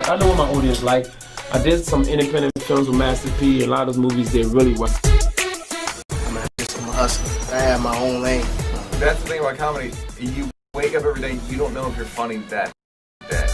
I know what my audience like. I did some independent films with Master P. A lot of those movies did really well. I'm a hustler. I have my own lane. That's the thing about comedy. You wake up every day, you don't know if you're funny that day.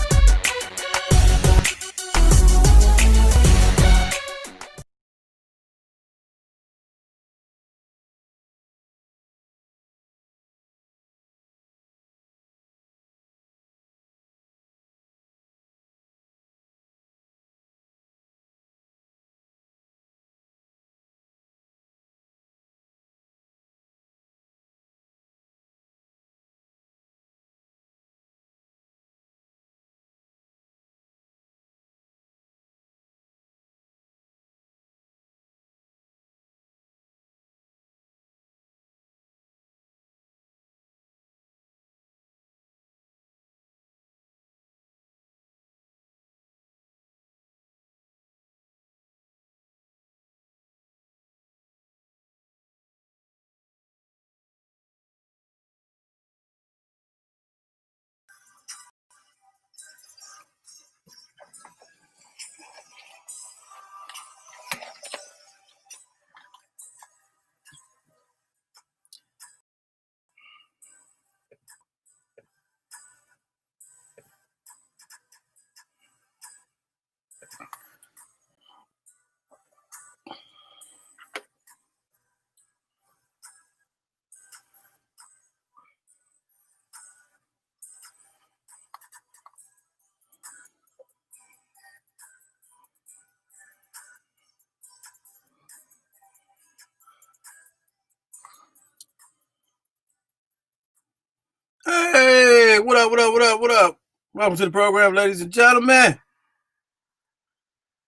Hey, what up, what up, what up, what up? Welcome to the program, ladies and gentlemen.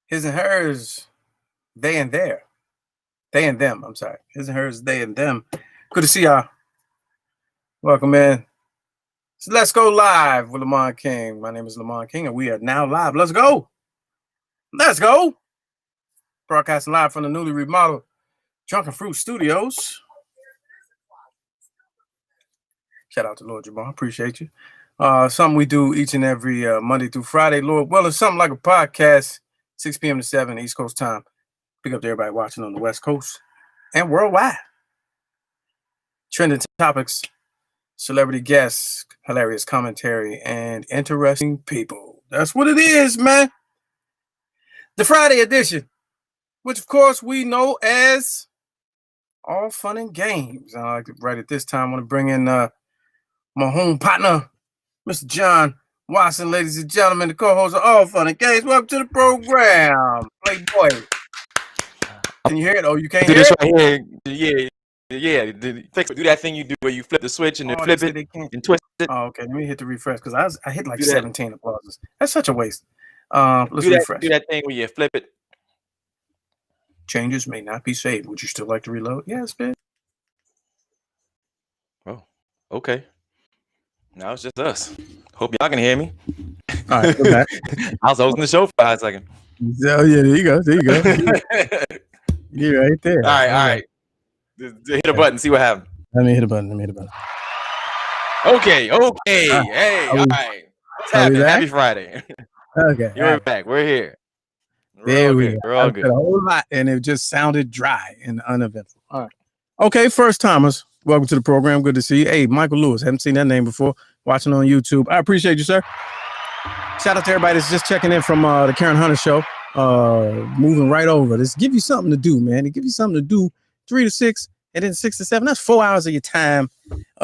His and hers, they and their. They and them, I'm sorry. His and hers, they and them. Good to see y'all. Welcome in. So let's go live with Lamont King. My name is Lamont King, and we are now live. Let's go. Let's go. Broadcasting live from the newly remodeled Drunken Fruit Studios. Shout out to Lord Jamar. Appreciate you. Something we do each and every Monday through Friday. Lord, well, it's something like a podcast, 6 p.m. to 7 East Coast time. Pick up to everybody watching on the West Coast and worldwide. Trending topics, celebrity guests, hilarious commentary, and interesting people. That's what it is, man. The Friday edition, which, of course, we know as All Fun and Games. Right at this time, I want to bring in my home partner, Mr. John Watson, ladies and gentlemen, the co-host of All Fun and Games. Welcome to the program, Playboy. Can you hear it? Oh, you can't hear this it? right here. Yeah. Do that thing you do where you flip the switch and then flip it and twist it. Oh, okay. Let me hit the refresh because I hit like 17 applauses. That's such a waste. Let's refresh. Do that thing where you flip it. Changes may not be saved. Would you still like to reload? Yes, bitch. Oh, okay. Now it's just us. Hope y'all can hear me. All right, go back. I was hosting the show for a second. Oh, yeah, there you go. There you go. You're right there. All right. Just hit a button, see what happens. Let me hit a button. Okay. Hey, all right. What's happening? Happy Friday. Okay. You're back. We're here. There we go. We're all good. A whole lot, and it just sounded dry and uneventful. All right. Okay, first timers, welcome to the program. Good to see you. Hey, Michael Lewis. Haven't seen that name before. Watching on YouTube. I appreciate you, sir. Shout out to everybody that's just checking in from the Karen Hunter Show. Moving right over. This give you something to do, man. It give you something to do 3 to 6 and then 6 to 7. That's 4 hours of your time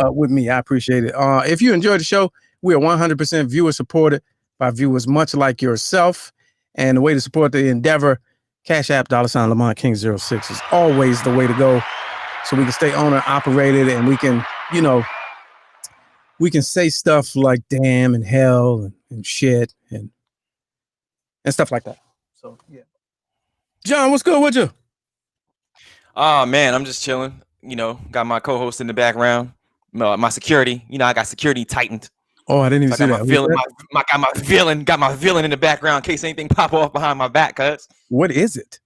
with me. I appreciate it. If you enjoy the show, we are 100% viewer supported by viewers much like yourself. And the way to support the endeavor, Cash App, $ Lamont King 06 is always the way to go. So we can stay owner operated and we can, we can say stuff like damn and hell and shit and stuff like that. So, yeah. John, what's good with you? Oh, man, I'm just chilling. Got my co-host in the background. My security. I got security tightened. Oh, I didn't even see that. Got my villain in the background in case anything pop off behind my back, cuz. What is it?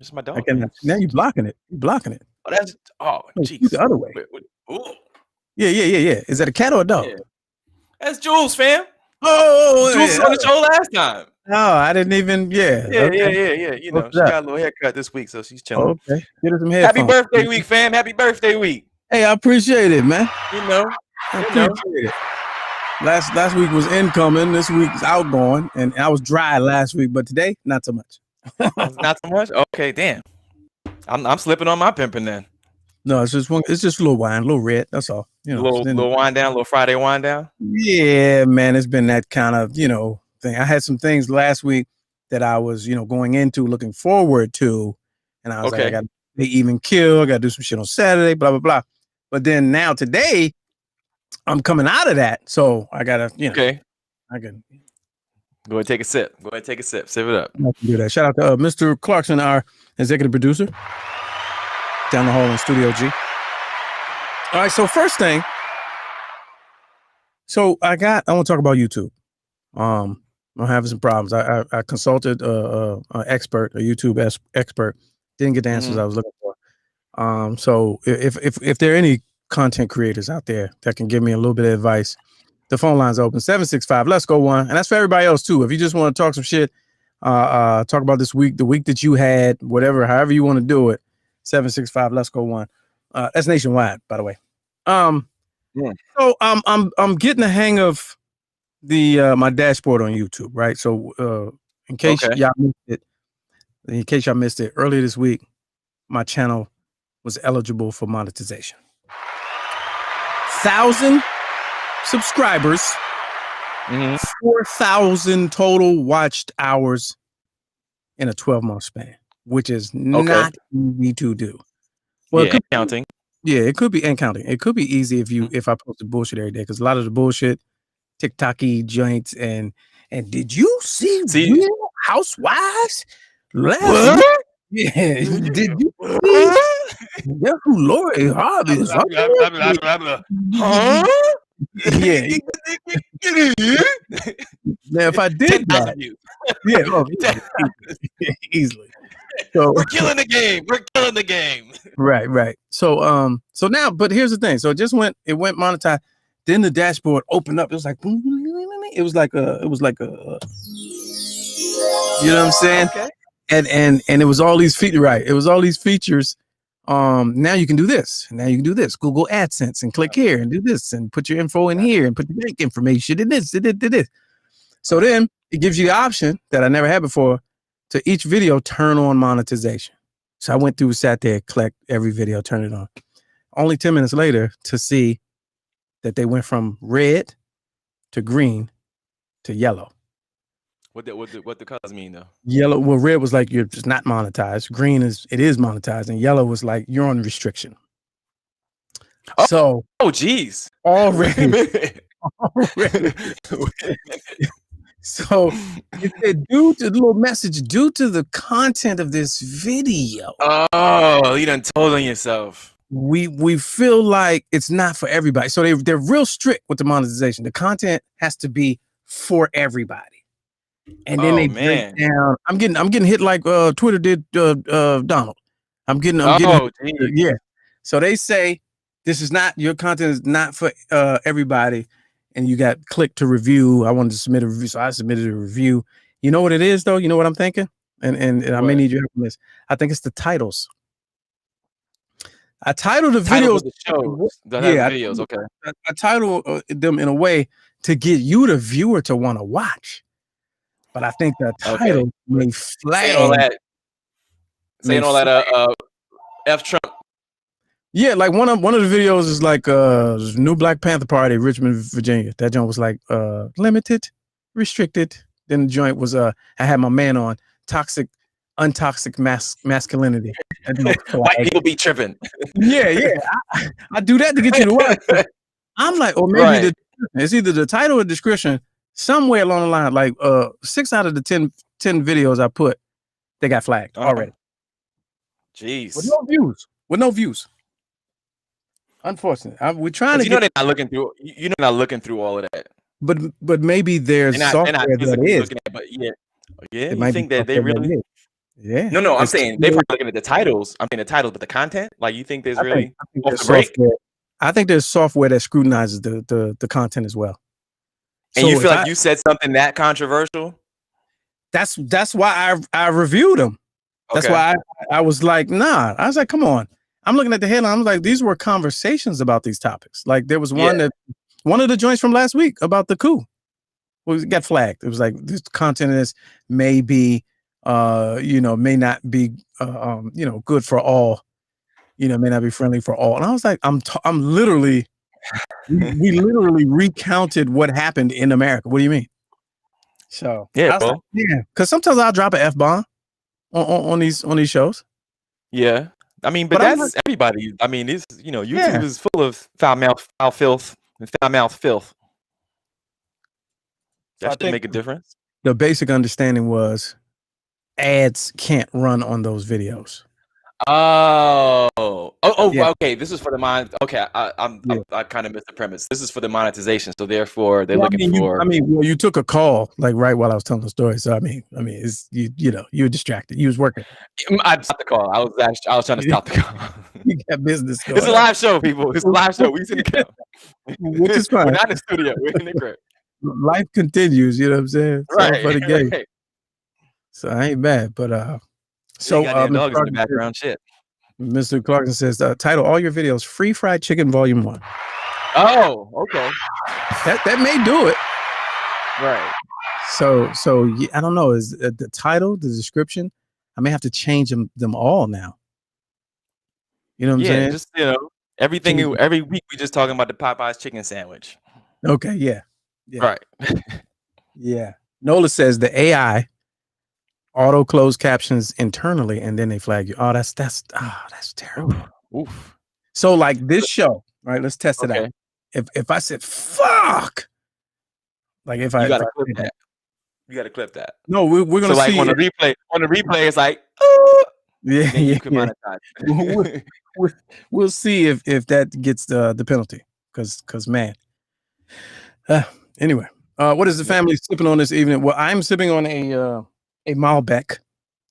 It's my dog. Now you're blocking it. Oh, jeez. The other way. Ooh. Yeah. Is that a cat or a dog? Yeah. That's Jules, fam. Oh, Jules was on the show last time. no, I didn't even. Yeah, Yeah. You know, What's she up? got a little haircut this week, so she's chilling. Okay, get her some Happy headphones. birthday week, fam! Happy birthday week. Hey, I appreciate it, man. You know, I appreciate it. Last week was incoming. This week's outgoing, and I was dry last week, but today not so much. Not so much. Okay, damn. I'm slipping on my pimping then. No, it's just a little wine, a little red. That's all. You know, little wind down, little Friday wind down. Yeah, man, it's been that kind of thing. I had some things last week that I was going into, looking forward to, and I was like, I got to even kill. I got to do some shit on Saturday, blah blah blah. But then now today, I'm coming out of that, so I gotta Okay. I can go ahead, take a sip. Sip it up. I can do that. Shout out to Mr. Clarkson, our executive producer, down the hall in Studio G. All right, so first thing. So I want to talk about YouTube. I'm having some problems. I consulted an expert, a YouTube expert. Didn't get the answers I was looking for. So if there are any content creators out there that can give me a little bit of advice, the phone line's open. 765. Let's go one, and that's for everybody else too. If you just want to talk some shit, talk about this week, the week that you had, whatever, however you want to do it. 765. Let's go one. That's nationwide, by the way. So I'm getting the hang of the my dashboard on YouTube, right? So in case y'all missed it, earlier this week, my channel was eligible for monetization. 1,000 subscribers, 4,000 total watched hours in a 12-month span, which is not easy to do. Well, counting. Yeah, it could be and counting. It could be easy if I posted bullshit every day, because a lot of the bullshit, TikTok-y joints, and did you see Real Housewives last week? Yeah, did you see? Yeah, who Lori Harvey is? Huh? Yeah. Now, if I did that, easily. So we're killing the game. Right. So now, but here's the thing. So it went monetized. Then the dashboard opened up. It was like a you know what I'm saying? Okay. And it was all these features, right? It was all these features. Now you can do this. Now you can do this. Google AdSense and click here and do this and put your info in here and put the bank information in this. So then it gives you the option that I never had before to each video turn on monetization. So I went through, sat there, collect every video, turn it on. Only 10 minutes later to see that they went from red to green to yellow. What the colors mean though? Yellow, well, red was like you're just not monetized. Green is monetized, and yellow was like you're on restriction. So geez, already. So it said, due to the little message, due to the content of this video. Oh, you done told on yourself. We feel like it's not for everybody. So they're real strict with the monetization. The content has to be for everybody. And then they break down. I'm getting hit like Twitter did Donald. I'm getting yeah. So they say this is not, your content is not for everybody. And you got click to review. I wanted to submit a review, so I submitted a review. You know what it is though? You know what I'm thinking? And I may need your help on this. I think it's the titles. I titled the videos. Videos. Okay. I titled them in a way to get you, the viewer, to want to watch. But I think the title may flag. Saying all that. F Trump. Yeah, like one of the videos is like new Black Panther Party, Richmond, Virginia. That joint was like limited, restricted. Then the joint was I had my man on toxic, untoxic masculinity. White people be tripping. Yeah. I do that to get you to watch. I'm like, or maybe it's either the title or description, somewhere along the line. Like 6 out of the 10 videos I put, they got flagged already. Jeez. With no views. Unfortunately, we're trying to. They're not looking through. Not looking through all of that. But maybe there's software that is. But yeah. You think that they really? Yeah. No. I'm saying they're probably looking at the titles. I'm saying the titles, but the content. Like you think there's really off the break? I think there's software that scrutinizes the content as well. And you feel like you said something that controversial? That's why I reviewed them. That's why I was like, nah. I was like, come on. I'm looking at the headline. I'm like, these were conversations about these topics. Like there was one of the joints from last week about the coup. Well, it got flagged. It was like this content of this may be, may not be, good for all. May not be friendly for all. And I was like, I'm literally, we literally recounted what happened in America. What do you mean? So yeah, bro. Like, yeah, because sometimes I'll drop an F-bomb on these shows. Yeah, I mean, but that's like, everybody. I mean, it's YouTube is full of foul filth, and foul mouth filth. That should make a difference. The basic understanding was ads can't run on those videos. Okay. This is for the Okay, I kind of missed the premise. This is for the monetization, so therefore they're looking for. You took a call like right while I was telling the story. So I mean, it's you were distracted. You was working. I stopped the call. I was trying to stop the call. You got business going. It's a live show, people. It's a live show. We see the camera. Which is fine. We're not in the studio. We're in the crib. Life continues. You know what I'm saying? Right. For the game. Right. So I ain't mad, but so dogs in the background shit. Mr. Clarkson says, title all your videos Free Fried Chicken Volume 1. Oh, okay. That may do it. Right. So I don't know. Is the title, the description? I may have to change them all now. You know what I'm saying? Just everything. Every week we just talking about the Popeyes chicken sandwich. Okay. Yeah. Right. Yeah. Nola says the AI auto close captions internally and then they flag you. Oh, that's terrible. Oof. So like this show, right? Let's test it out. If I said fuck, like if I gotta clip that. You gotta clip that. No, we're gonna see on the replay. On the replay, it's like you can monetize. We'll see if that gets the penalty. Cause man. Anyway, what is the family sipping on this evening? Well, I'm sipping on a Malbec,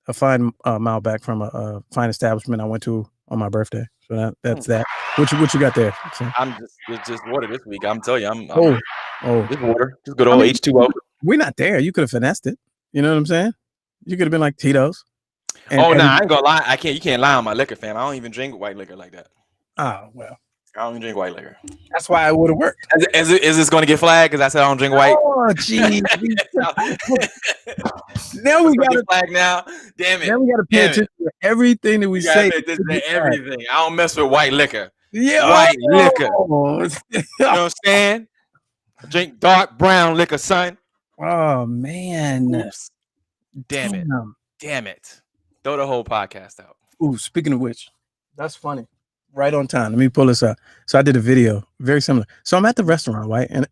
a fine Malbec from a fine establishment I went to on my birthday. So that's that. What you got there? So, I'm just water this week. I'm telling you, I'm just water, just good old H2O. We're not there. You could have finessed it. You know what I'm saying? You could have been like Tito's. I ain't gonna lie. You can't lie on my liquor, fam. I don't even drink white liquor like that. Oh well. I don't even drink white liquor. That's why it would have worked. Is this going to get flagged because I said I don't drink white? Oh, geez. Now we got to flag now. Damn it. Now we got to pay attention to everything that we say. Everything. I don't mess with white liquor. Yeah, white liquor. You know what I'm saying? I drink dark brown liquor, son. Oh man. Oops. Damn it. Throw the whole podcast out. Ooh, speaking of which, that's funny. Right on time. Let me pull this up. So I did a video very similar. So I'm at the restaurant, right? And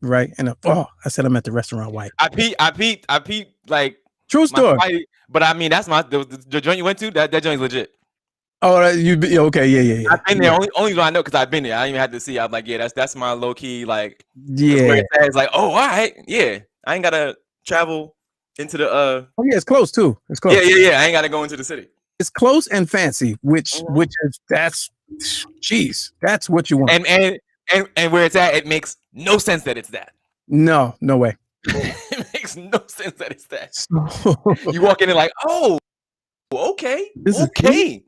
I said I'm at the restaurant, white. I peeped like true story. But I mean, that's the joint you went to. That joint's legit. Oh, okay, yeah. I've been there. Only I know because I've been there. I didn't even have to see. I'm like, yeah, that's my low key like. Yeah. It's like, oh, all right, yeah. I ain't gotta travel into the. Oh yeah, it's close too. It's close. Yeah. I ain't gotta go into the city. It's close and fancy, which that's what you want. And where it's at, it makes no sense that it's that. No way. It makes no sense that it's that. You walk in and like, oh, okay, okay.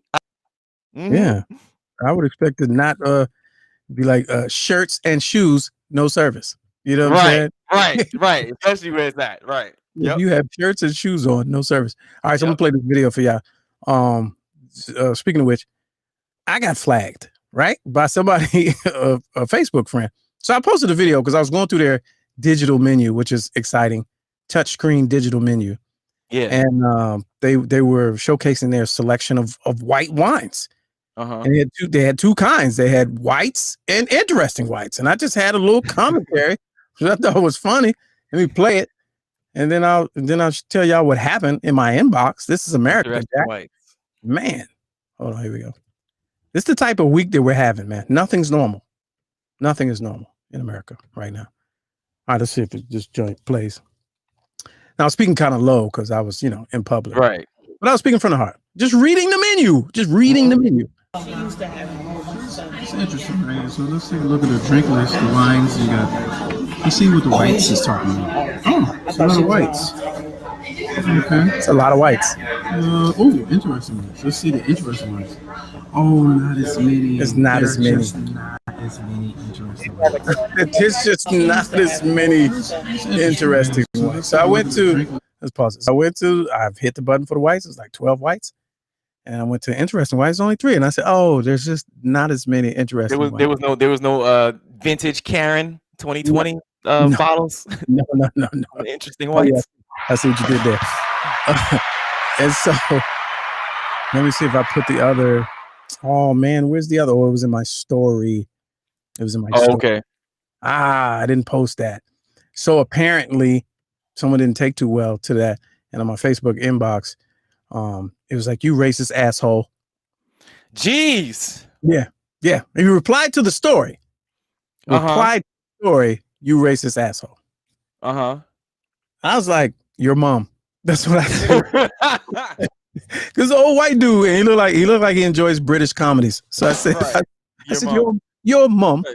Yeah, I would expect to not be like shirts and shoes, no service. You know what I'm saying? Right. Especially where it's at. Right. Yep. You have shirts and shoes on, no service. All right, so I'm gonna play this video for y'all. Speaking of which, I got flagged, right, by somebody, a Facebook friend. So I posted a video because I was going through their digital menu, which is exciting, touchscreen digital menu. Yeah. And they were showcasing their selection of white wines. And they had two kinds. They had whites and interesting whites. And I just had a little commentary, which I thought was funny. Let me play it. And then I'll tell y'all what happened in my inbox. This is America. Man. Hold on, here we go. This is the type of week that we're having, man. Nothing's normal. Nothing is normal in America right now. All right, let's see if this joint plays. Now, I was speaking kind of low because I was, in public. Right. But I was speaking from the heart. Just reading the menu. The menu. It's interesting, right? So let's take a look at the drink list. The wines, you got Let's see what the whites is talking about. Oh, it's a lot of whites. Okay. It's a lot of whites. Oh, interesting ones. Let's see the interesting ones. Oh, not as many. It's not as many. Just not as many interesting ones. It's just not as many interesting ones. So I went to. Let's pause it. So I've hit the button for the whites. It's like 12 whites. And I went to interesting whites, only 3. And I said, oh, there's just not as many interesting whites. There was no vintage Karen 2020 bottles. No. Interesting whites. Oh, yeah. I see what you did there. And so let me see if I put the other. Oh man, where's the other? Oh, it was in my story. Story. Okay. I didn't post that. So apparently someone didn't take too well to that. And on my Facebook inbox, it was like, you racist asshole. Jeez. Yeah. And you replied to the story. Replied to the story, you racist asshole. I was like, your mom. That's what I said. Because the old white dude, and he looked like he enjoys British comedies. So I said, right. I said, your mom.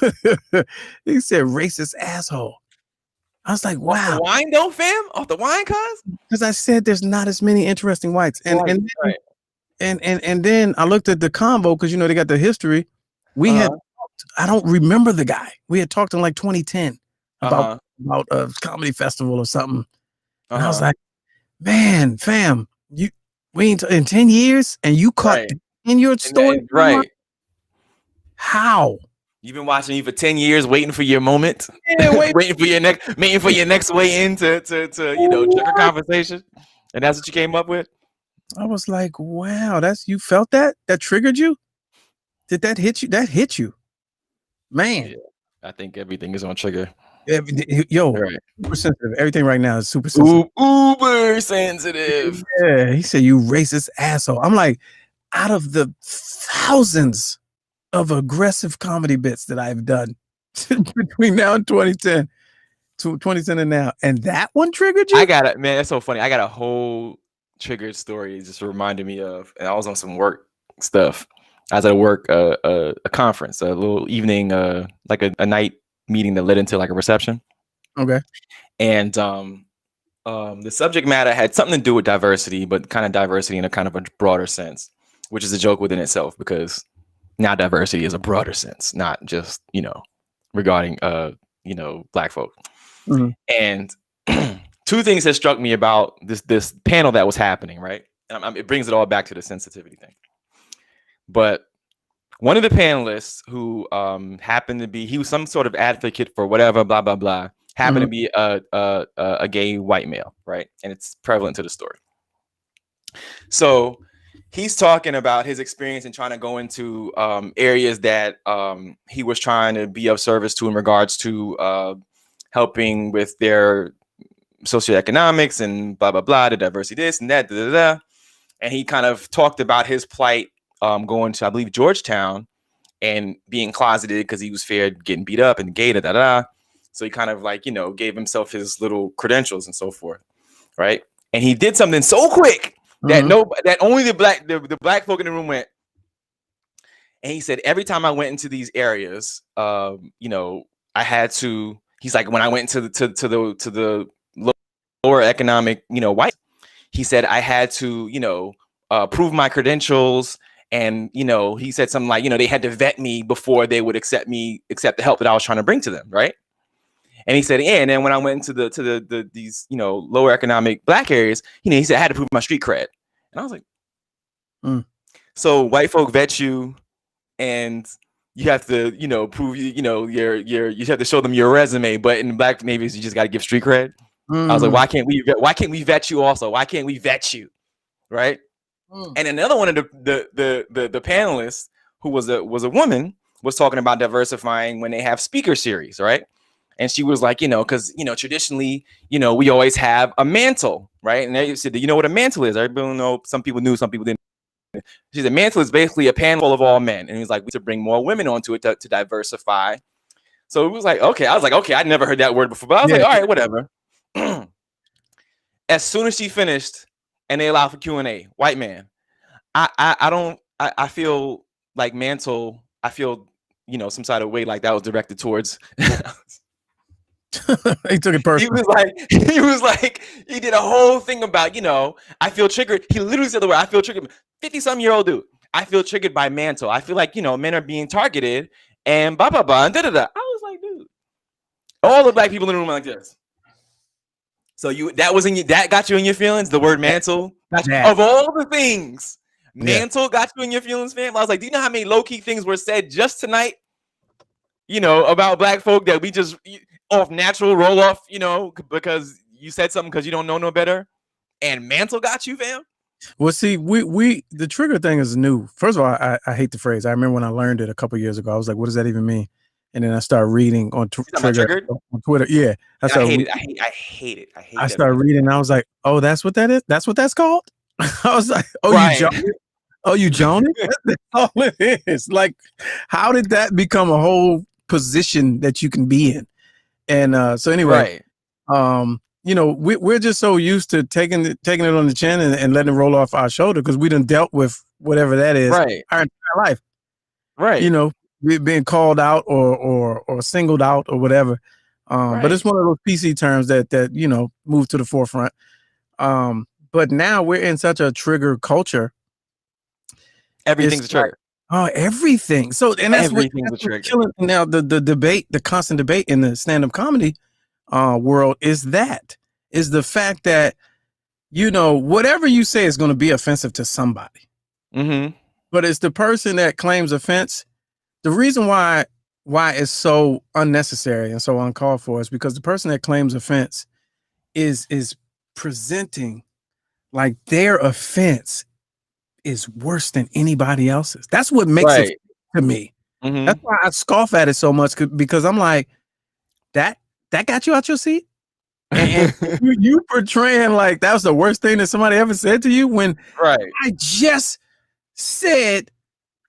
Right. He said, racist asshole. I was like, wow. Off the wine though, fam? Off the wine, cuz? Because I said there's not as many interesting whites. And then I looked at the convo because they got the history. We had talked, I don't remember the guy. We had talked in like 2010 about a comedy festival or something. And I was like, man, fam, we ain't in 10 years and you caught in your story. Right. How? You've been watching me for 10 years, waiting for your moment. Yeah, waiting for your next way in to trigger conversation. And that's what you came up with? I was like, wow, you felt that? That triggered you? Did that hit you? That hit you. Man. Yeah, I think everything is on trigger. Yo, super sensitive. Everything right now is super sensitive. Uber sensitive. Yeah, he said, you racist asshole. I'm like, out of the thousands of aggressive comedy bits that I've done between now and 2010 and now, and that one triggered you? I got it, man. That's so funny. I got a whole triggered story just reminded me of, and I was on some work stuff. I was at a conference, a little evening, like a night meeting that led into like a reception. Okay. And the subject matter had something to do with diversity, but kind of diversity in a kind of a broader sense, which is a joke within itself because now diversity is a broader sense, not just, regarding, Black folk. Mm-hmm. And two things that struck me about this panel that was happening, right? And it brings it all back to the sensitivity thing. But one of the panelists who happened to be, he was some sort of advocate for whatever, blah, blah, blah, happened to be a gay white male, right? And it's prevalent to the story. So he's talking about his experience in trying to go into areas that he was trying to be of service to in regards to helping with their socioeconomics and blah, blah, blah, the diversity, this and that, da, da, da. And he kind of talked about his plight going to, I believe, Georgetown and being closeted because he was feared getting beat up and gay, da, da, da. So he kind of like, gave himself his little credentials and so forth, right? And he did something so quick that that only the black folk in the room went. And he said, every time I went into these areas, I had to. He's like, when I went into the lower economic, white, he said I had to, prove my credentials. And, he said something like, they had to vet me before they would accept the help that I was trying to bring to them. Right. And he said, yeah. And then when I went into these, lower economic Black areas, he said I had to prove my street cred. And I was like, So white folk vet you and you have to, prove, you have to show them your resume. But in Black navies, you just got to give street cred. I was like, why can't we vet you also? Why can't we vet you? Right. And another one of the panelists who was a woman was talking about diversifying when they have speaker series, right? And she was like, because traditionally, we always have a mantle, right? And they said, what a mantle is? Everybody know. Some people knew, some people didn't. She said, mantle is basically a panel of all men, and he was like, we should bring more women onto it to diversify. So it was like, okay, I was like, okay, I'd never heard that word before, but I was like, all right, whatever. As soon as she finished, and they allowed for Q&A, white man. I feel like mantle. I feel some sort of way like that was directed towards. He took it He personally. was like, he did a whole thing about, I feel triggered. He literally said the word, I feel triggered. 50-some-year-old dude. I feel triggered by mantle. I feel like, men are being targeted and blah, blah, blah, and da-da-da. I was like, dude. All the black people in the room are like this. So that got you in your feelings? The word mantle? Of all the things, mantle got you in your feelings, fam? I was like, do you know how many low-key things were said just tonight, about black folk that we just off natural roll off, because you said something because you don't know no better, and mantle got you, fam? Well, see, we the trigger thing is new. First of all, I hate the phrase. I remember when I learned it a couple years ago. I was like, what does that even mean? And then I started reading on Trigger on Twitter. Yeah, I hate it. I hate it. I started reading. And I was like, oh, that's what that is. That's what that's called. I was like, oh, right. You Johnny? Oh, you Johnny? That's all it is. Like, how did that become a whole position that you can be in? And so anyway, we're just so used to taking it on the chin and letting it roll off our shoulder because we done dealt with whatever that is our entire life. Right. Being called out or singled out or whatever. But it's one of those PC terms that move to the forefront. But now we're in such a trigger culture. Everything's a trigger. Everything. So, and that's everything's a trigger. Now the debate, the constant debate in the stand-up comedy world is the fact that whatever you say is going to be offensive to somebody. Mm-hmm. But it's the person that claims offense. The reason why it's so unnecessary and so uncalled for is because the person that claims offense is presenting like their offense is worse than anybody else's. That's what makes it to me. Mm-hmm. That's why I scoff at it so much because I'm like, that got you out your seat? And you portraying like that was the worst thing that somebody ever said to you when I just said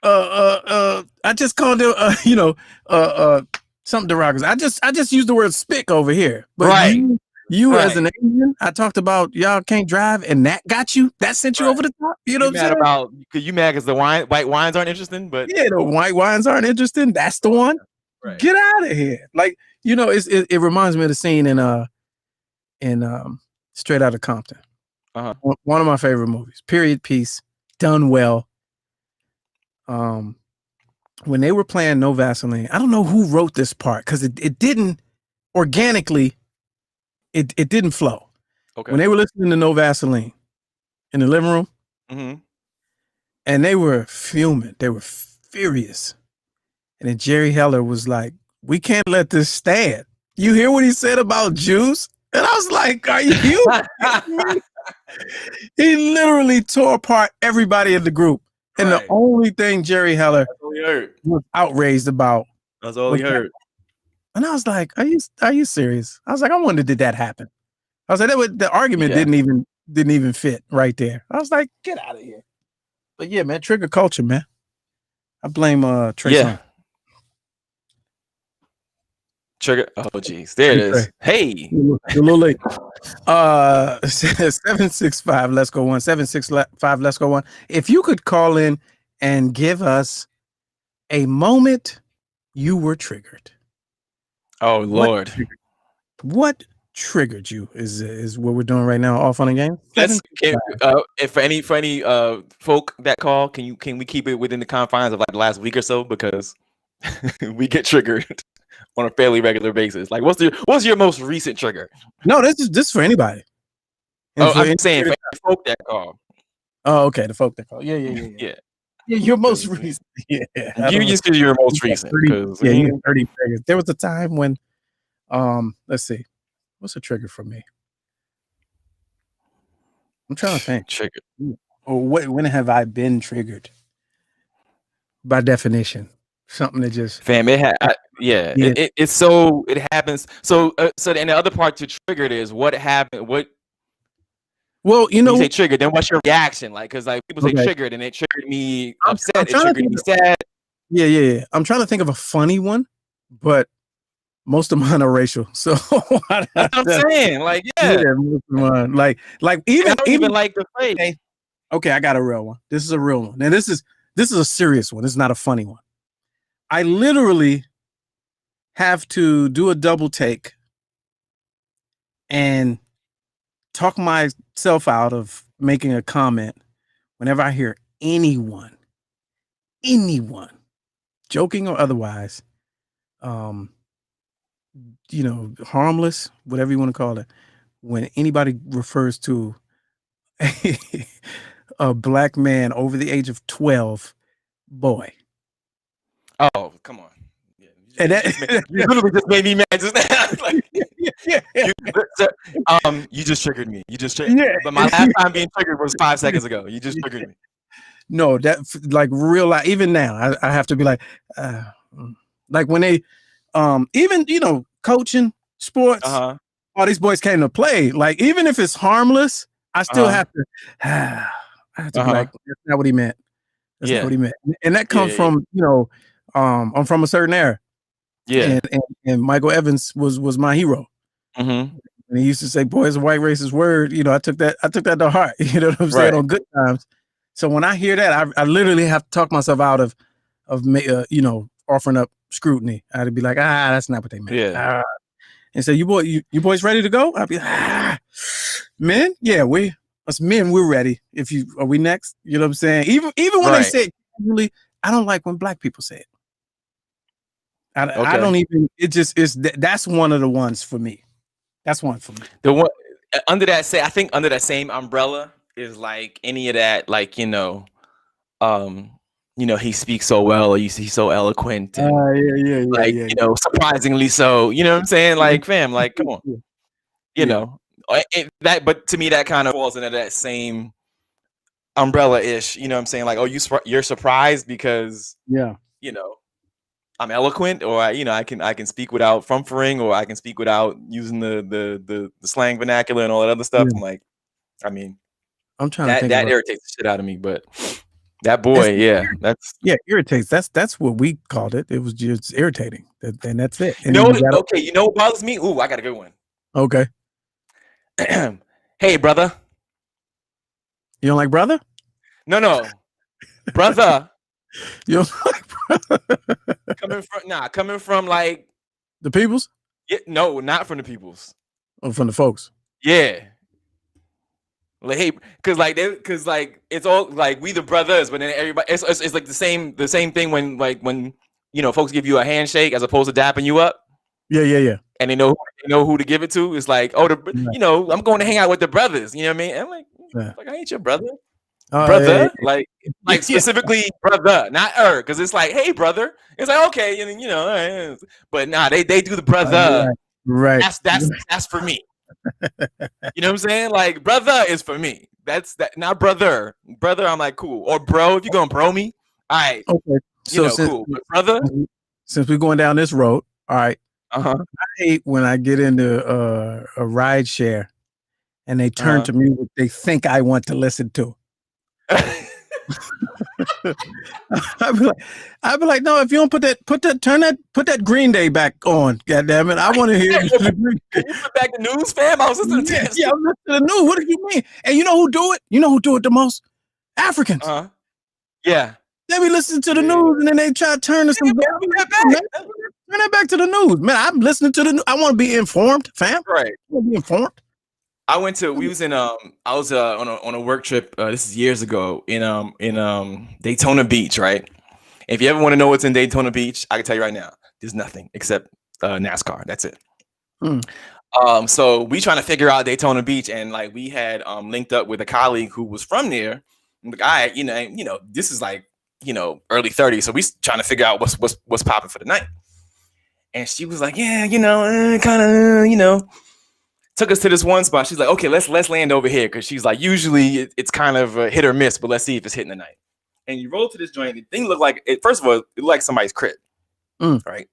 I just called it something derogatory. I just used the word spick over here. But you as an Asian, I talked about y'all can't drive and that got you. That sent you over the top. You know what I'm saying? You mad because the white wines aren't interesting, but the white wines aren't interesting. That's the one. Right. Get out of here. Like, it reminds me of the scene in Straight Outta Compton. Uh-huh. One of my favorite movies. Period piece, done well. When they were playing No Vaseline, I don't know who wrote this part because it didn't organically, it didn't flow. Okay. When they were listening to No Vaseline in the living room, mm-hmm. and they were fuming, they were furious. And then Jerry Heller was like, we can't let this stand. You hear what he said about Jews? And I was like, are you kidding me? He literally tore apart everybody in the group. And the only thing Jerry Heller was outraged about. That's all he heard. And I was like, are you serious? I was like, I wonder, did that happen? I was like, the argument didn't even fit right there. I was like, get out of here. But yeah, man, trigger culture, man. I blame Trey Songz. Trigger. Oh, geez. There it is. Hey. A little late. 765, let's go one. 765, let's go one. If you could call in and give us a moment you were triggered. Oh, Lord. What triggered you is what we're doing right now. Off on the game. If for any folk that call, can we keep it within the confines of like the last week or so, because we get triggered on a fairly regular basis. Like, what's your most recent trigger? No, this is for anybody. I'm saying for any folk that call. Oh, okay, the folk that call. Yeah. Your most recent. Yeah. You just do your most recent. 30 triggers. There was a time when, let's see, what's a trigger for me? I'm trying to think. Trigger. Or when have I been triggered? By definition, something that just fam. It happens. So and the other part to trigger it is what happened. Well, you say triggered, then what's your reaction? Like, because like people say triggered, and it triggered me upset. It triggered me sad. Yeah. I'm trying to think of a funny one, but most of mine are racial. So that's what I'm saying. Like, most of mine. Like even like the phrase. Okay, I got a real one. This is a real one, and this is a serious one. This is not a funny one. I literally have to do a double take and talk myself out of making a comment whenever I hear anyone, joking or otherwise, harmless, whatever you want to call it, when anybody refers to a black man over the age of 12, boy. Oh, come on. Yeah, And you literally just made me mad just now. Like, yeah. you just triggered me. You just Yeah. But my last time being triggered was 5 seconds ago. You just triggered me. No, that like real life. Even now, I have to be like when they, even coaching sports. All these boys came to play. Like even if it's harmless, I still have to. I have to be like, that's not what he meant. That's not what he meant. And that comes from I'm from a certain era. Yeah. And Michael Evans was my hero. Mm-hmm. And he used to say, "Boy, it's a white racist word." I took that to heart. You know what I'm saying? On good times. So when I hear that, I literally have to talk myself out of offering up scrutiny. I'd be like, that's not what they meant. Yeah. And so you boys ready to go? I'd be like, men, yeah, us men, we're ready. Are we next? You know what I'm saying? Even when they say it, really, I don't like when black people say it. I don't even. That's one of the ones for me. That's one for me. The one under that I think under that same umbrella is like any of that, like he speaks so well, or he's so eloquent, and, surprisingly so. You know what I'm saying? Like, fam, like, come on, but to me that kind of falls into that same umbrella ish. You know what I'm saying? Like, oh, you're surprised because I'm eloquent, or I can speak without frumfering, or I can speak without using the slang vernacular and all that other stuff. I'm like, I mean, I'm trying to think that irritates the shit out of me. But that boy, irritates. That's what we called it. It was just irritating, and that's it. And you know what bothers me? Ooh, I got a good one. Okay. Hey, brother. You don't like brother? No, brother. You don't like brother? Coming from like the peoples? Yeah, no, not from the peoples. Oh, from the folks. Yeah. Like, hey, cause it's all like we the brothers, but then everybody it's like the same thing when folks give you a handshake as opposed to dapping you up. Yeah. And they know who to give it to. It's like, I'm going to hang out with the brothers. You know what I mean? I'm like, I ain't your brother. Brother, like specifically brother, not because it's like, hey, brother. It's like, okay, and but they do the brother. Right. That's for me. You know what I'm saying? Like, brother is for me. That's that, not brother. Brother, I'm like, cool. Or bro, if you're gonna bro me, all right. Okay. So cool. But brother, since we're going down this road, all right. I hate when I get into a ride share and they turn to music they think I want to listen to. I'd be like, no, if you don't put that Green Day back on, goddamn it, I want to hear. Can you put back the news, fam? I was listening to this. Yeah, I'm listening to the news. What do you mean? And you know who do it? You know who do it the most? Africans. Yeah. They be listening to the news and then they try to turn to some. Turn that back to the news, man. I'm listening to the news. I want to be informed, fam. Right. I want to be informed. I was on a work trip. This is years ago in Daytona Beach, right? If you ever want to know what's in Daytona Beach, I can tell you right now, there's nothing except NASCAR. That's it. So we trying to figure out Daytona Beach, and like we had linked up with a colleague who was from there. I'm like, all right, this is like early 30s, so we trying to figure out what's popping for the night. And she was like, yeah, kind of, took us to this one spot. She's like, okay, let's land over here. Cause she's like, usually it's kind of a hit or miss, but let's see if it's hitting tonight. And you roll to this joint. The thing looked like, first of all, it looked like somebody's crib, right?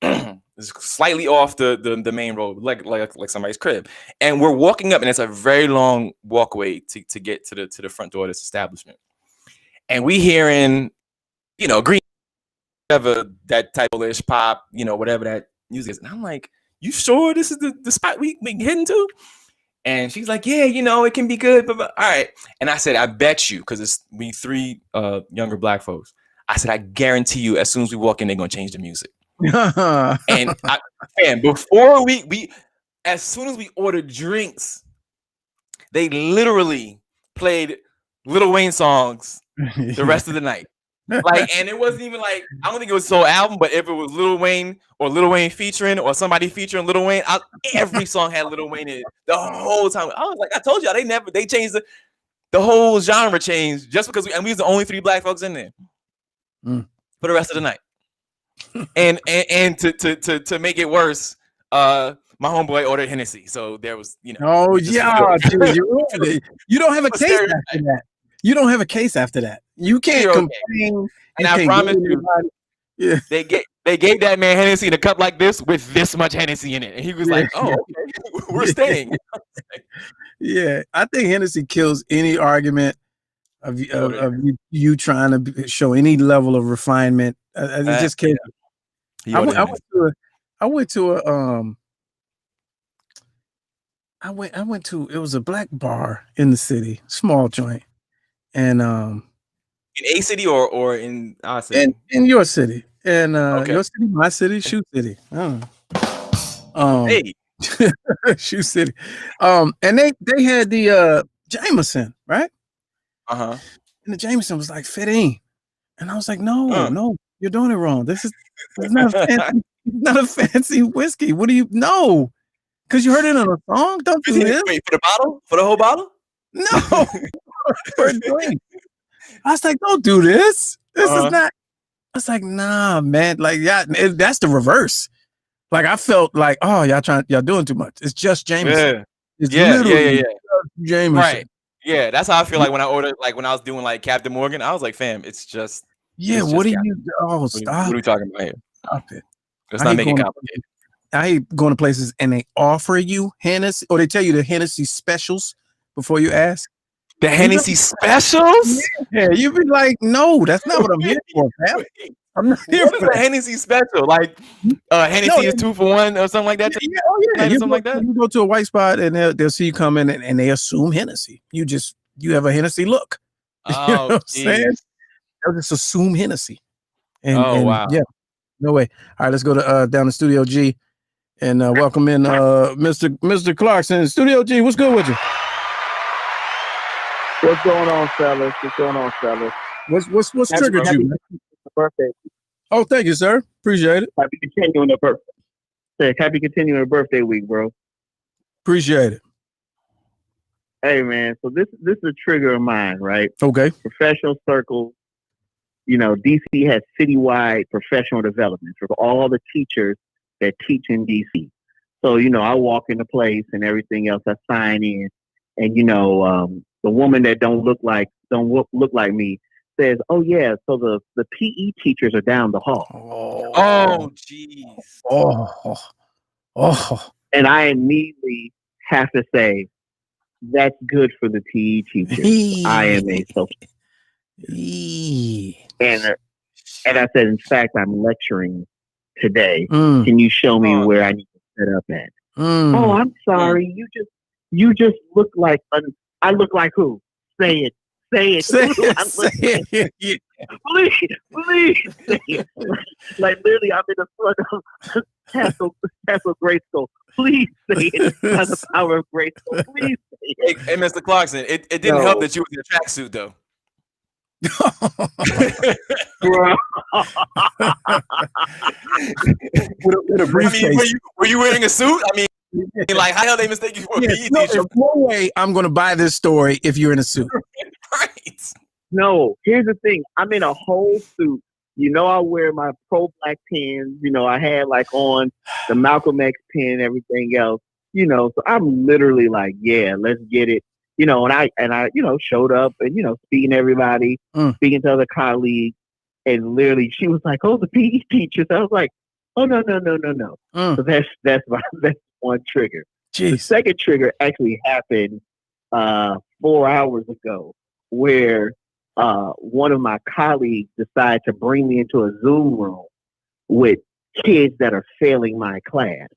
It's slightly off the main road, like somebody's crib. And we're walking up, and it's a very long walkway to get to the front door of this establishment. And we hearing, green, whatever that type of ish pop, whatever that music is. And I'm like, you sure this is the spot we heading to? And she's like, yeah, it can be good. But all right. And I said, I bet you, because it's we three younger black folks. I said, I guarantee you, as soon as we walk in, they're gonna change the music. And before we as soon as we ordered drinks, they literally played Lil Wayne songs the rest of the night. Like, and it wasn't even like, I don't think it was so album, but if it was Lil Wayne or Lil Wayne featuring or somebody featuring Lil Wayne, every song had Lil Wayne in it the whole time. I was like, I told y'all they changed the whole genre changed just because we was the only 3 black folks in there for the rest of the night. and to make it worse, my homeboy ordered Hennessy, so there was, Oh yeah, dude, you don't have a case after that. You don't have a case after that. You can't complain. And I promise you, yeah, they gave that man Hennessy in a cup like this with this much Hennessy in it, and he was like, "Oh, okay, we're staying." Yeah, I think Hennessy kills any argument of you trying to show any level of refinement. It just kills. I went to it was a black bar in the city, small joint, and in a city or in our city, in your city, and your city, my city, Shoe City. Hey. Shoe City. And they had the Jameson, right? Uh-huh. And the Jameson was like 15. And I was like, no, you're doing it wrong. This is not a fancy whiskey. What do you know? Because you heard it on a song? Don't do this. Wait, for the bottle? For the whole bottle? No. For a drink. I was like, don't do this. This is not. I was like, nah, man. Like, yeah, that's the reverse. Like, I felt like, oh, y'all doing too much. It's just Jameson. Yeah. It's literally just Jameson. Right. Yeah, that's how I feel like when I ordered, like when I was doing like Captain Morgan, I was like, fam, it's just. Yeah, it's what just do you? Oh, stop! What are we talking about here? Stop it! Let's not make it complicated. I hate going to places and they offer you Hennessy, or they tell you the Hennessy specials before you ask. The Hennessy specials? Yeah, you be like, no, that's not what I'm here for, fam. I'm not here for a Hennessy special. Like Hennessy is 2 for 1 or something like that. Yeah, something like that. You go to a white spot and they'll see you come in and they assume Hennessy. You have a Hennessy look. You know what I'm saying? They'll just assume Hennessy. And wow. Yeah, no way. All right, let's go to down to Studio G and welcome in Mr. Clarkson. Studio G, what's good with you? What's going on, fellas? What's triggered you? Birthday. Oh, thank you, sir. Appreciate it. Happy continuing the birthday week, bro. Appreciate it. Hey, man. So this is a trigger of mine, right? Okay. Professional circles. DC has citywide professional development for all the teachers that teach in DC. So, I walk into place and everything else. I sign in, and the woman that don't look like me says, "Oh yeah, so the PE teachers are down the hall." Oh, jeez. Oh. And I immediately have to say, that's good for the PE teachers. I am a social. And I said, in fact, I'm lecturing today. Can you show me where I need to set up at? Oh, I'm sorry. You just look like I look like who? Say it. Please say it. Like literally, I'm in the front of Castle Grade School. Please say it by the power of Grade School. Please say it. Hey, Mr. Clarkson, it didn't help that you was in a tracksuit though. with a briefcase. I mean, were you wearing a suit? I mean, like how hell they mistake you for a PE teacher? There's no way I'm going to buy this story if you're in a suit. Right. No, here's the thing. I'm in a whole suit. I wear my pro-black pins. I had like on the Malcolm X pin and everything else. So I'm literally like, yeah, let's get it. And I showed up and, speaking to everybody, speaking to other colleagues. And literally she was like, oh, the PE teachers. I was like, oh, no. So that's one trigger. Jeez. The second trigger actually happened 4 hours ago where one of my colleagues decided to bring me into a Zoom room with kids that are failing my class.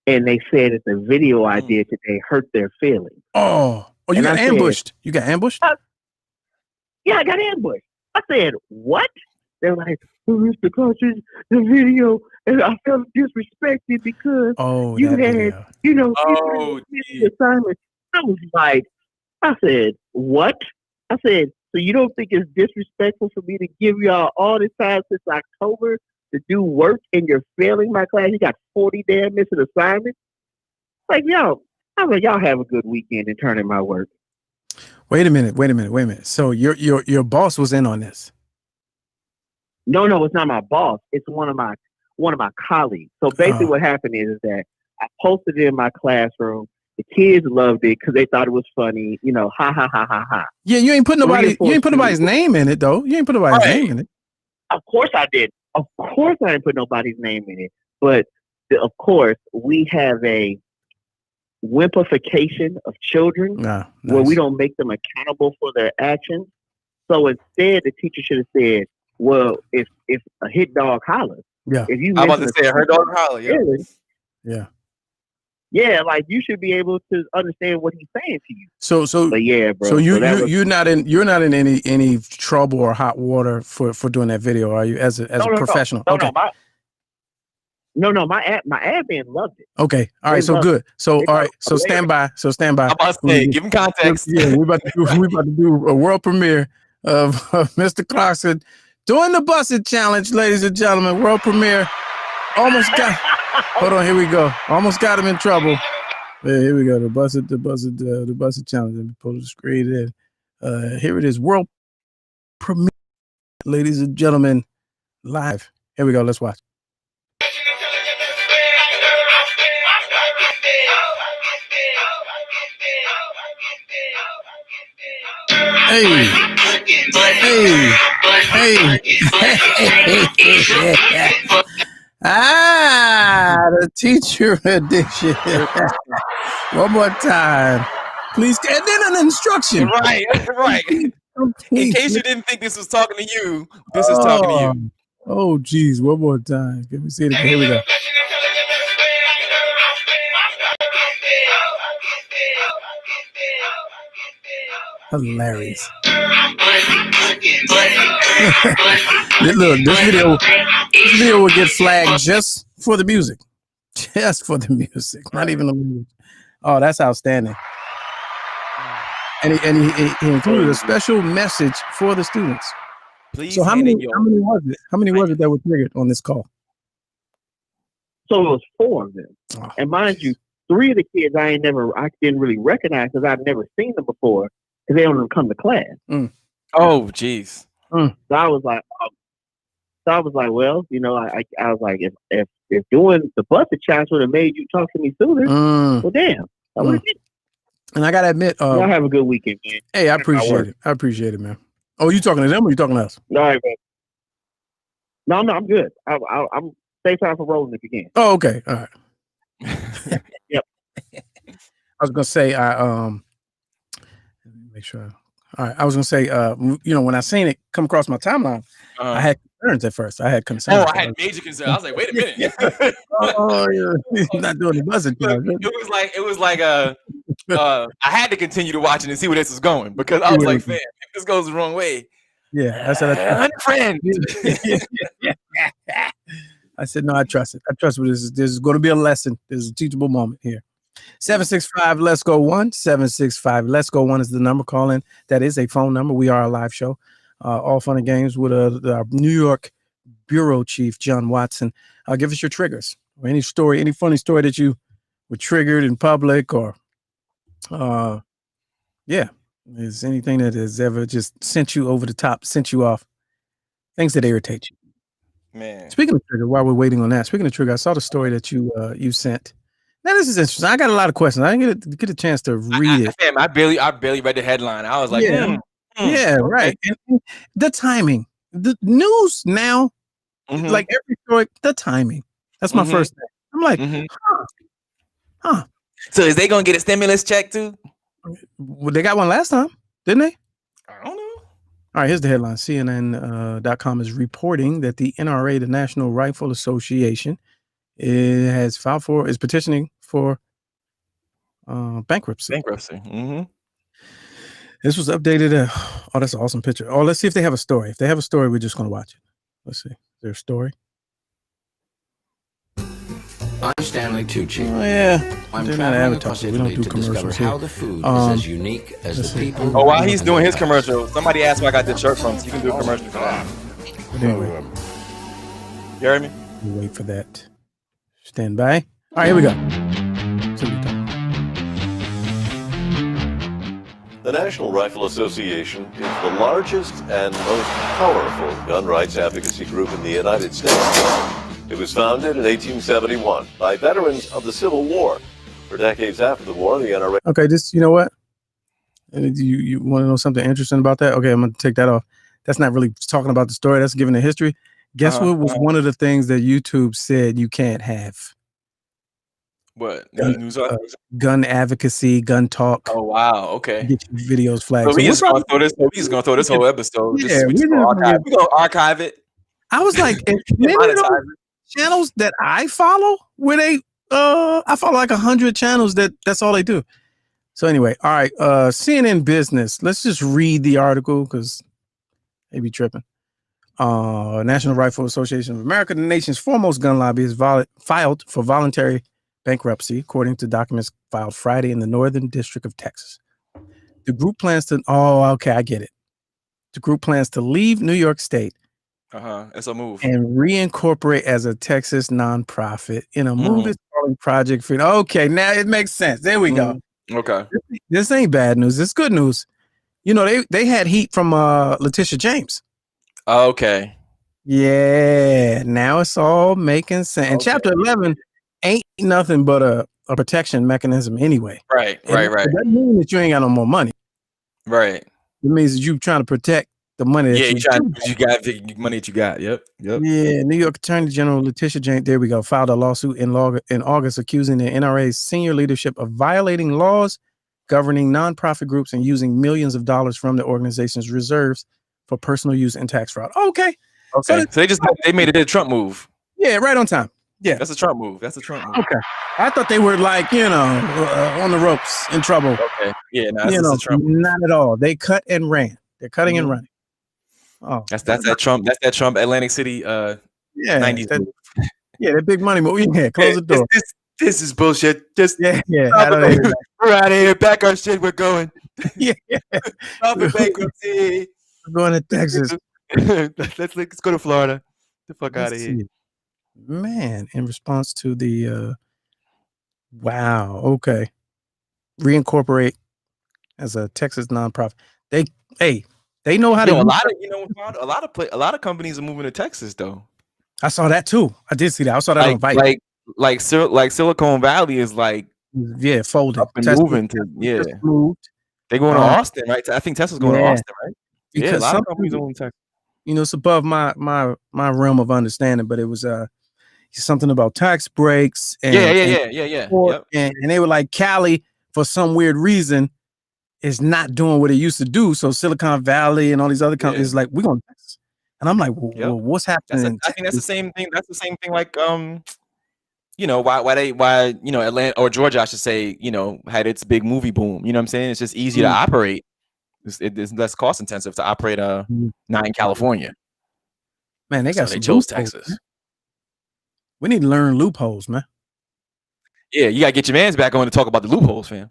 And they said that the video I did today hurt their feelings. Oh, you got ambushed. You got ambushed? Yeah, I got ambushed. I said, what? They're like, oh, Mr. Cartridge, the video, and I felt disrespected because you that had, video. you know, Oh, the assignment. I was like, I said, what? I said, so you don't think it's disrespectful for me to give y'all all this time since October to do work and you're failing my class? You got 40 damn missing assignments. Like, y'all, I was like, y'all have a good weekend and turn in my work. Wait a minute. So your boss was in on this? No, it's not my boss. It's one of my colleagues. So basically, what happened is that I posted it in my classroom. The kids loved it because they thought it was funny. You know, ha ha ha ha ha. Yeah, you ain't put nobody's name in it though. You ain't put nobody's name in it. Of course I did. Of course I didn't put nobody's name in it. But of course we have a wimpification of children where we don't make them accountable for their actions. So instead, the teacher should have said, "Well, if a hit dog hollers, if you I'm about to say her dog holler, yeah, like you should be able to understand what he's saying to you." But yeah, bro. So you're not in any trouble or hot water for doing that video, are you? As a professional? No, my admin loved it. Okay, all right, so good. So all right, so stand by. I'm about to say, give him context. Yeah, we about to do a world premiere of Mr. Clarkson doing the busted challenge, ladies and gentlemen. World premiere. Almost got. Hold on, here we go. Almost got him in trouble. Yeah, here we go. The busted challenge. Let me pull the screen in. Here it is. World premiere, ladies and gentlemen, live. Here we go. Let's watch. Hey. The teacher edition. One more time, please. And then an instruction. Right. In case you didn't think this was talking to you, this is talking to you. Oh, geez. One more time. Can we see it again? Here we go. Hilarious. Look, this video will get flagged just for the music. Just for the music. Not even the music. Oh, that's outstanding. And he included a special message for the students. Please. So how many was it? How many was it that were triggered on this call? So it was 4 of them. And mind you, 3 of the kids I didn't really recognize because I've never seen them before because they don't come to class. Oh, geez. So I was like, well, you know, I was like, if doing the busted challenge would have made you talk to me sooner, well, damn, I would have did. And I gotta admit, y'all have a good weekend, man. Hey, I appreciate it. I appreciate it, man. Oh, you talking to them or you talking to us? All right, man. No, I'm good. I'm stay time for rolling if you can. Oh, okay. All right. Yep. I was gonna say, let me make sure. All right. I was gonna say, you know, when I seen it come across my timeline, I had concerns at first. I had concerns. Oh, I had major concerns. I was like, wait a minute. Oh, yeah. Not doing the buzzing. It was like I had to continue to watch it and see where this was going because I was like, fam, if this goes the wrong way, I said, unfriend. I said, no, I trust it. I trust what this is. This is going to be a lesson. There's a teachable moment here. 765 Let's Go 1. 765 Let's Go 1 is the number. Call in. That is a phone number. We are a live show. All fun and games with our New York bureau chief, John Watson. Give us your triggers or any story, any funny story that you were triggered in public or, is anything that has ever just sent you over the top, sent you off, things that irritate you. Man. Speaking of trigger, while we're waiting on that, speaking of trigger, I saw the story that you sent. Now this is interesting. I got a lot of questions. I didn't get a chance to read it. Fam, I barely read the headline. I was like, yeah, right. And the timing, the news now, like every story, the timing. That's my first thing. I'm like, huh. So is they gonna get a stimulus check too? Well, they got one last time, didn't they? I don't know. All right, here's the headline. CNN.com is reporting that the NRA, the National Rifle Association, is petitioning for bankruptcy. This was updated. Oh, that's an awesome picture. Oh, let's see if they have a story. If they have a story, we're just going to watch it. Let's see. Is there a story? I'm Stanley Tucci. Oh yeah. I'm They're not traveling across advertising. We don't Italy do to discover commercials how here. the food is as unique as let's the see. people. Oh, while he's and doing the his past. commercial, somebody asked where I got this shirt from, so you can do a commercial for that. But anyway, You heard me? we'll wait for that. Stand by. All right, here we go. The National Rifle Association is the largest and most powerful gun rights advocacy group in the United States. It was founded in 1871 by veterans of the Civil War. For decades after the war, the NRA... Okay, you know what? You want to know something interesting about that? Okay, I'm going to take that off. That's not really talking about the story. That's giving the history. Guess what was one of the things that YouTube said you can't have? What? Gun advocacy, gun talk. Oh wow. Okay. Get your videos flagged. So we just gonna throw this. We just gonna throw this whole episode. Yeah, we gonna archive it. I was like, many of those channels that I follow, where they I follow like 100 channels that's all they do. So anyway, all right, CNN Business. Let's just read the article because they be tripping. National Rifle Association of America, the nation's foremost gun lobby, has filed for voluntary bankruptcy, according to documents filed Friday in the Northern District of Texas. The group plans to, I get it. The group plans to leave New York State. It's a move. And reincorporate as a Texas nonprofit in a move it's calling Project Freedom. Okay, now it makes sense. There we go. Okay. This ain't bad news. It's good news. You know, they had heat from Letitia James. Okay. Yeah, now it's all making sense. And Chapter 11 ain't nothing but a protection mechanism anyway. Right. It doesn't mean that you ain't got no more money. Right. It means that you trying to protect the money that you got the money that you got. Yep. Yeah, New York Attorney General Letitia James, there we go, filed a lawsuit in August accusing the NRA's senior leadership of violating laws governing nonprofit groups and using millions of dollars from the organization's reserves for personal use and tax fraud. Okay. So they made it a Trump move. Yeah, right on time. Yeah, that's a Trump move. Okay, I thought they were like on the ropes, in trouble. Okay, yeah, no, Trump. Not at all. They cut and ran. They're cutting and running. Oh, that's that Trump. That's that Trump Atlantic City. 90s. That big money move. Yeah, close the door. This is bullshit. Just yeah. We're out of here. Back our shit. We're going. Yeah. Stop the bankruptcy. We're going to Texas. Let's go to Florida. Get the fuck out of here. Man, in response to the wow, okay. Reincorporate as a Texas nonprofit. They know how to a lot of companies are moving to Texas though. I saw that too. I did see that. I saw that on Vice. Like Silicon Valley is like folded. Up and moving to moved. They're going to Austin, right? I think Tesla's going to Austin, right? Because a lot of companies are moving to Texas. It's above my realm of understanding, but it was something about tax breaks and Yep. And they were like, Cali for some weird reason is not doing what it used to do. So Silicon Valley and all these other companies is like, we're going to Texas. And I'm like, well, what's happening? I think that's the same thing. That's the same thing. Like, why Atlanta or Georgia, I should say, had its big movie boom. You know what I'm saying? It's just easy to operate. It's less cost intensive to operate not in California. Man, they chose Texas. Man. We need to learn loopholes, man. Yeah, you gotta get your man's back on to talk about the loopholes, fam.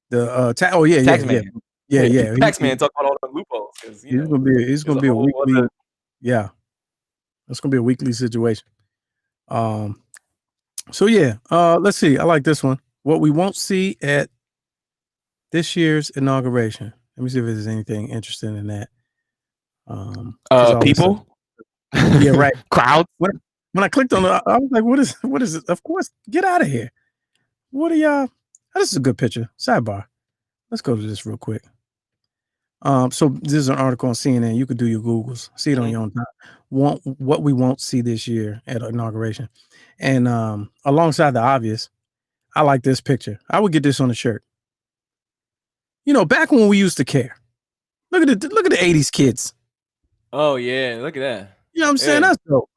The tax man. Yeah. Tax man talk about all the loopholes. It's gonna be a weekly. Yeah, it's gonna be a weekly situation. So let's see. I like this one. What we won't see at this year's inauguration. Let me see if there's anything interesting in that. People. Yeah, right. Crowds. When I clicked on it, I was like, what is it? Of course, get out of here. What are y'all? Oh, this is a good picture. Sidebar. Let's go to this real quick. So this is an article on CNN. You could do your Googles, see it on your own time. What we won't see this year at inauguration. And alongside the obvious, I like this picture. I would get this on a shirt. Back when we used to care. Look at the 80s kids. Oh yeah, look at that. You know what I'm saying? That's dope.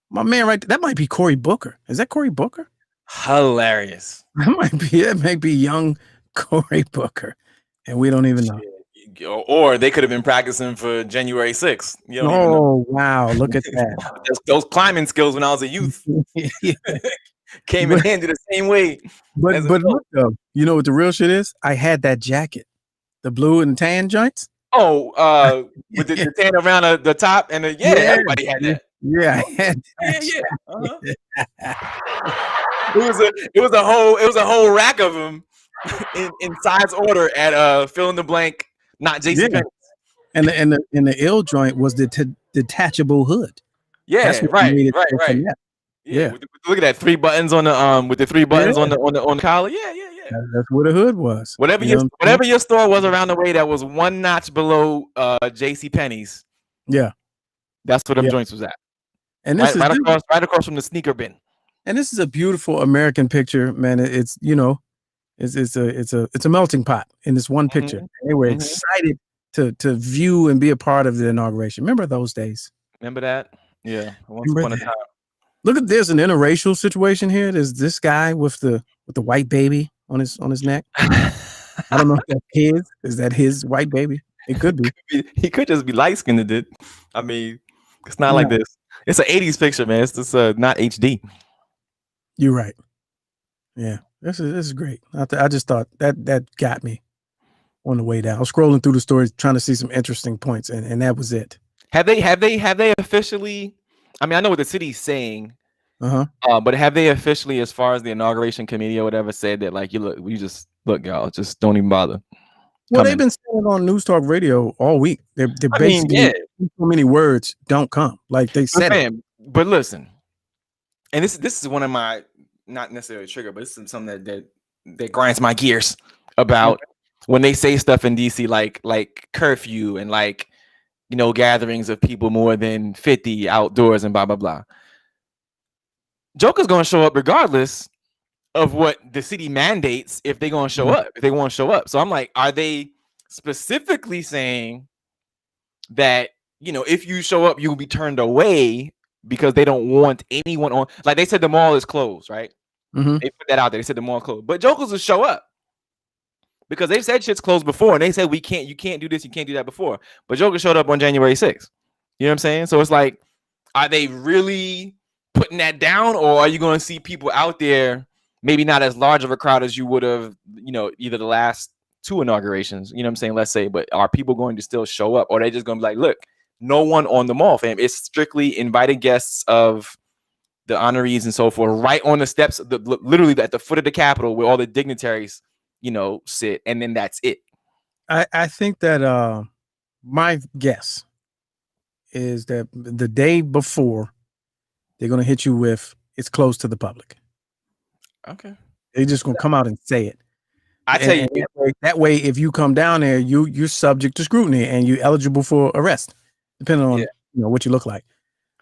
My man right there, that might be Cory Booker. Is that Cory Booker? Hilarious. That might be young Cory Booker. And we don't even know. or they could have been practicing for January 6th. You don't even know. Oh wow, look at that. Those climbing skills when I was a youth Yeah. came in handy the same way. But look though, you know what the real shit is? I had that jacket, the blue and tan joints. Oh, with the tan around the top and everybody had that. Yeah, I had that. It was a whole rack of them in size order at fill in the blank, not JC Penney. And the L joint was the detachable hood. Yeah, right. Yeah. Look at that, 3 buttons on the with the 3 buttons on the collar. Yeah. That's where the hood was. Whatever your store was around the way that was 1 notch below JC Penney's. Yeah. That's where them joints was at. And this right across from the sneaker bin. And this is a beautiful American picture, man. It's a melting pot in this one picture. They were excited to view and be a part of the inauguration. Remember those days? Remember that? Yeah. Once upon a time. Look at there's an interracial situation here. There's this guy with the white baby on his neck. I don't know if that's his. Is that his white baby? It could be. He could just be light skinned. I mean, it's not like this. It's an 80s picture, man. It's just not HD. You're right. Yeah, this is great. I just thought that got me on the way down. I was scrolling through the stories trying to see some interesting points, and that was it. Have they officially? I mean, I know what the city's saying, but have they officially, as far as the inauguration committee or whatever, said that like y'all just don't even bother? Well, they've been saying it on News Talk Radio all week. They're basically so many words don't come. Like they said it. But listen, and this is one of my not necessarily trigger, but this is something that grinds my gears about when they say stuff in DC like curfew and like, you know, gatherings of people more than 50 outdoors and blah blah blah. Joker's gonna show up regardless of what the city mandates if they're gonna show up, if they want to show up. So I'm like, are they specifically saying that, you know, if you show up, you'll be turned away because they don't want anyone on? Like they said the mall is closed, right? They put that out there. They said the mall closed, but Jokers will show up because they've said shit's closed before, and they said you can't do this, you can't do that before. But Joker showed up on January 6th. You know what I'm saying? So it's like, are they really putting that down, or are you going to see people out there? Maybe not as large of a crowd as you would have, you know, either the last 2 inaugurations, you know what I'm saying? Let's say, but are people going to still show up, or are they just going to be like, look, no one on the mall, fam. It's strictly invited guests of the honorees and so forth, right on the steps, literally at the foot of the Capitol where all the dignitaries, you know, sit, and then that's it. I think that my guess is that the day before they're going to hit you with it's closed to the public. Okay. They're just going to come out and say it. I tell you, that way, if you come down there, you're subject to scrutiny and you're eligible for arrest, depending on you know what you look like.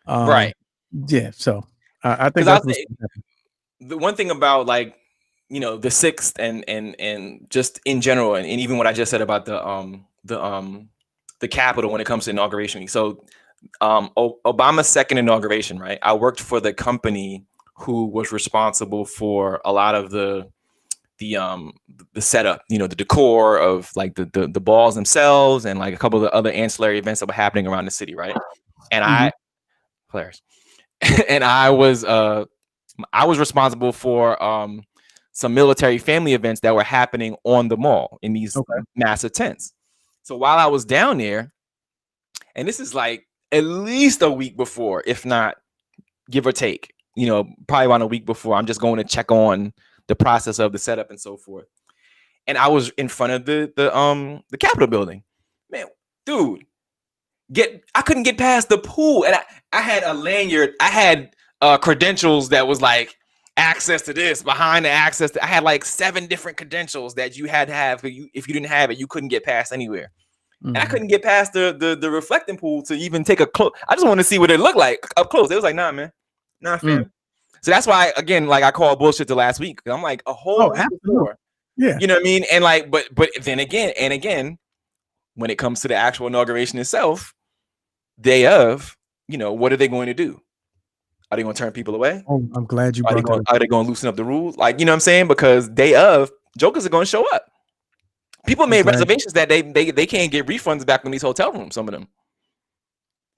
Right. Yeah. So I think that's the one thing about, like, you know, the 6th and just in general, and even what I just said about the Capitol when it comes to inauguration week. So Obama's 2nd inauguration, right? I worked for the company who was responsible for a lot of the setup, you know, the decor of like the balls themselves and like a couple of the other ancillary events that were happening around the city, right? And I was responsible for some military family events that were happening on the mall in these massive tents. So while I was down there, and this is like at least a week before, if not give or take, you know, probably around a week before, I'm just going to check on the process of the setup and so forth. And I was in front of the Capitol building. Man, dude, I couldn't get past the pool. And I had a lanyard. I had credentials that was like access to this, behind the access. I had like 7 different credentials that you had to have. If you didn't have it, you couldn't get past anywhere. And I couldn't get past the reflecting pool to even take a close. I just want to see what it looked like up close. It was like, nah, man. Nah, fam. So that's why, again, like I called bullshit the last week. I'm like, a whole week before. Yeah. You know what I mean? And like, but then again, when it comes to the actual inauguration itself, day of, you know, what are they going to do? Are they going to turn people away? Oh, I'm glad you brought that up. Are they going to loosen up the rules? Like, you know what I'm saying? Because day of, jokers are going to show up. People made Exactly. reservations that they can't get refunds back on these hotel rooms. Some of them.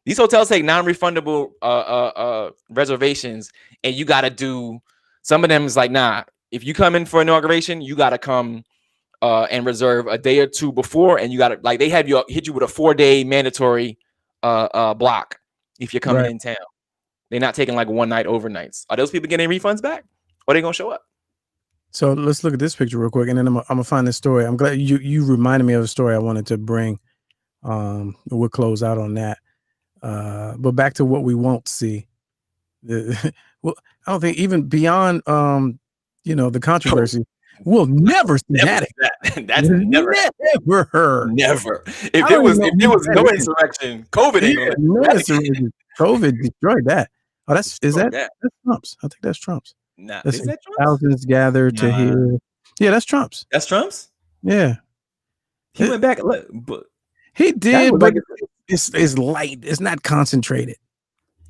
These hotels take non-refundable reservations, and you got to do. Some of them is like, nah. If you come in for inauguration, you got to come and reserve a day or two before, and you got to like they have you hit you with a 4-day mandatory block if you're coming in town. They're not taking like one night overnights. Are those people getting refunds back, or are they gonna show up? So let's look at this picture real quick, and then I'm gonna find this story. I'm glad you reminded me of a story I wanted to bring. We'll close out on that. But back to what we won't see. Well, I don't think even beyond the controversy, we'll never see that. That's never. Never. If it was no insurrection, COVID ain't gonna no insurrection. COVID destroyed that. Oh, that's Trump's. I think that's Trump's. Nah, is that Trump's? Thousands gathered to hear. Yeah, that's Trump's. That's Trump's? Yeah. He went back, but he did, but it's light. It's not concentrated.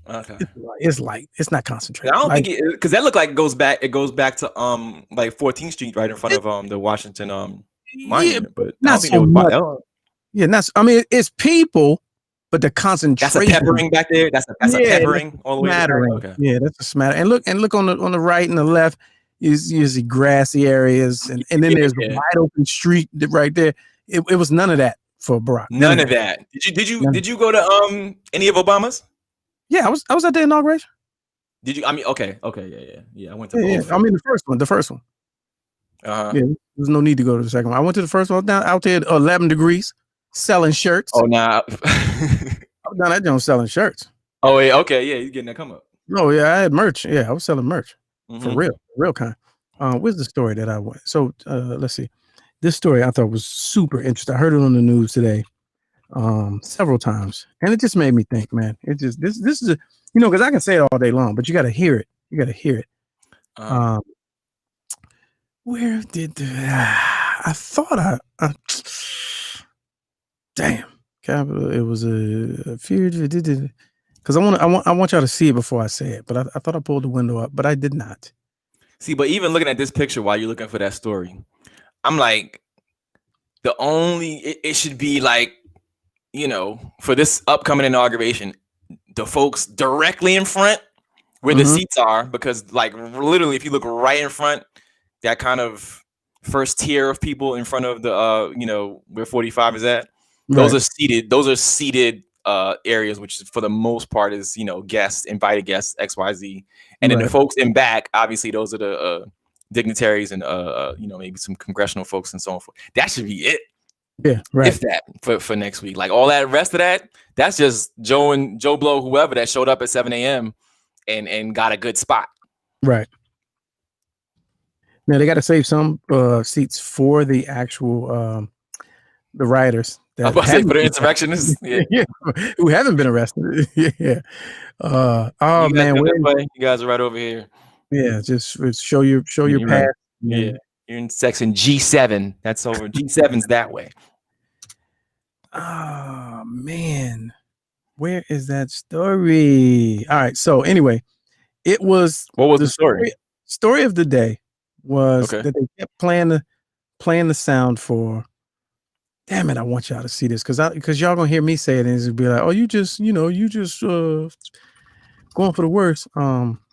Okay. It's light. It's not concentrated. I don't think because that looked like it goes back to like 14th Street right in front of the Washington monument, but not so much. Yeah, I mean it's people, but the concentration. That's a peppering back there. That's a peppering all the way back. Okay. Yeah, that's a smatter. And look on the right and the left is usually grassy areas, and then there's a wide open street right there. It was none of that for Barack. None of that. Did you go to any of Obama's? Yeah, I was at the inauguration. Did you? I mean, okay, yeah. I went to both. I mean the first one. Yeah, there's no need to go to the second one. I went to the first one down out there at 11 degrees, selling shirts. Oh, nah. I'm down that joint selling shirts. Oh, yeah, okay, yeah, you getting that come up. Oh yeah, I had merch. Yeah, I was selling merch for real kind. Where's the story that I went? So let's see. This story I thought was super interesting. I heard it on the news today. Several times, and it just made me think, man. It just this is because I can say it all day long, but you got to hear it. Where did I thought I damn capital? It was a fear because I want y'all to see it before I say it, but I thought I pulled the window up, but I did not. See, but even looking at this picture while you're looking for that story, I'm like, it should be like. For this upcoming inauguration, the folks directly in front where the seats are, because like literally, if you look right in front, that kind of first tier of people in front of the, where 45 is at, those are seated areas, which for the most part is, guests, invited guests, XYZ. And then the folks in back, obviously those are the dignitaries and, maybe some congressional folks and so on. That should be it. Yeah, right. If that for next week, like all that rest of that's just Joe Blow, whoever that showed up at 7 a.m. and got a good spot. Right. Now they got to save some seats for the actual the rioters. I was about to say for the insurrectionists, who haven't been arrested. Yeah. Oh man, you guys are right over here. Yeah, just show your pass. Right. Yeah. You're in section G7. That's over. G7's that way. Oh, man. Where is that story? All right. So anyway, it was. What was the story? Story of the day was that they kept playing the sound for. Damn it! I want y'all to see this because y'all gonna hear me say it and it's be like, oh, you just going for the worst. It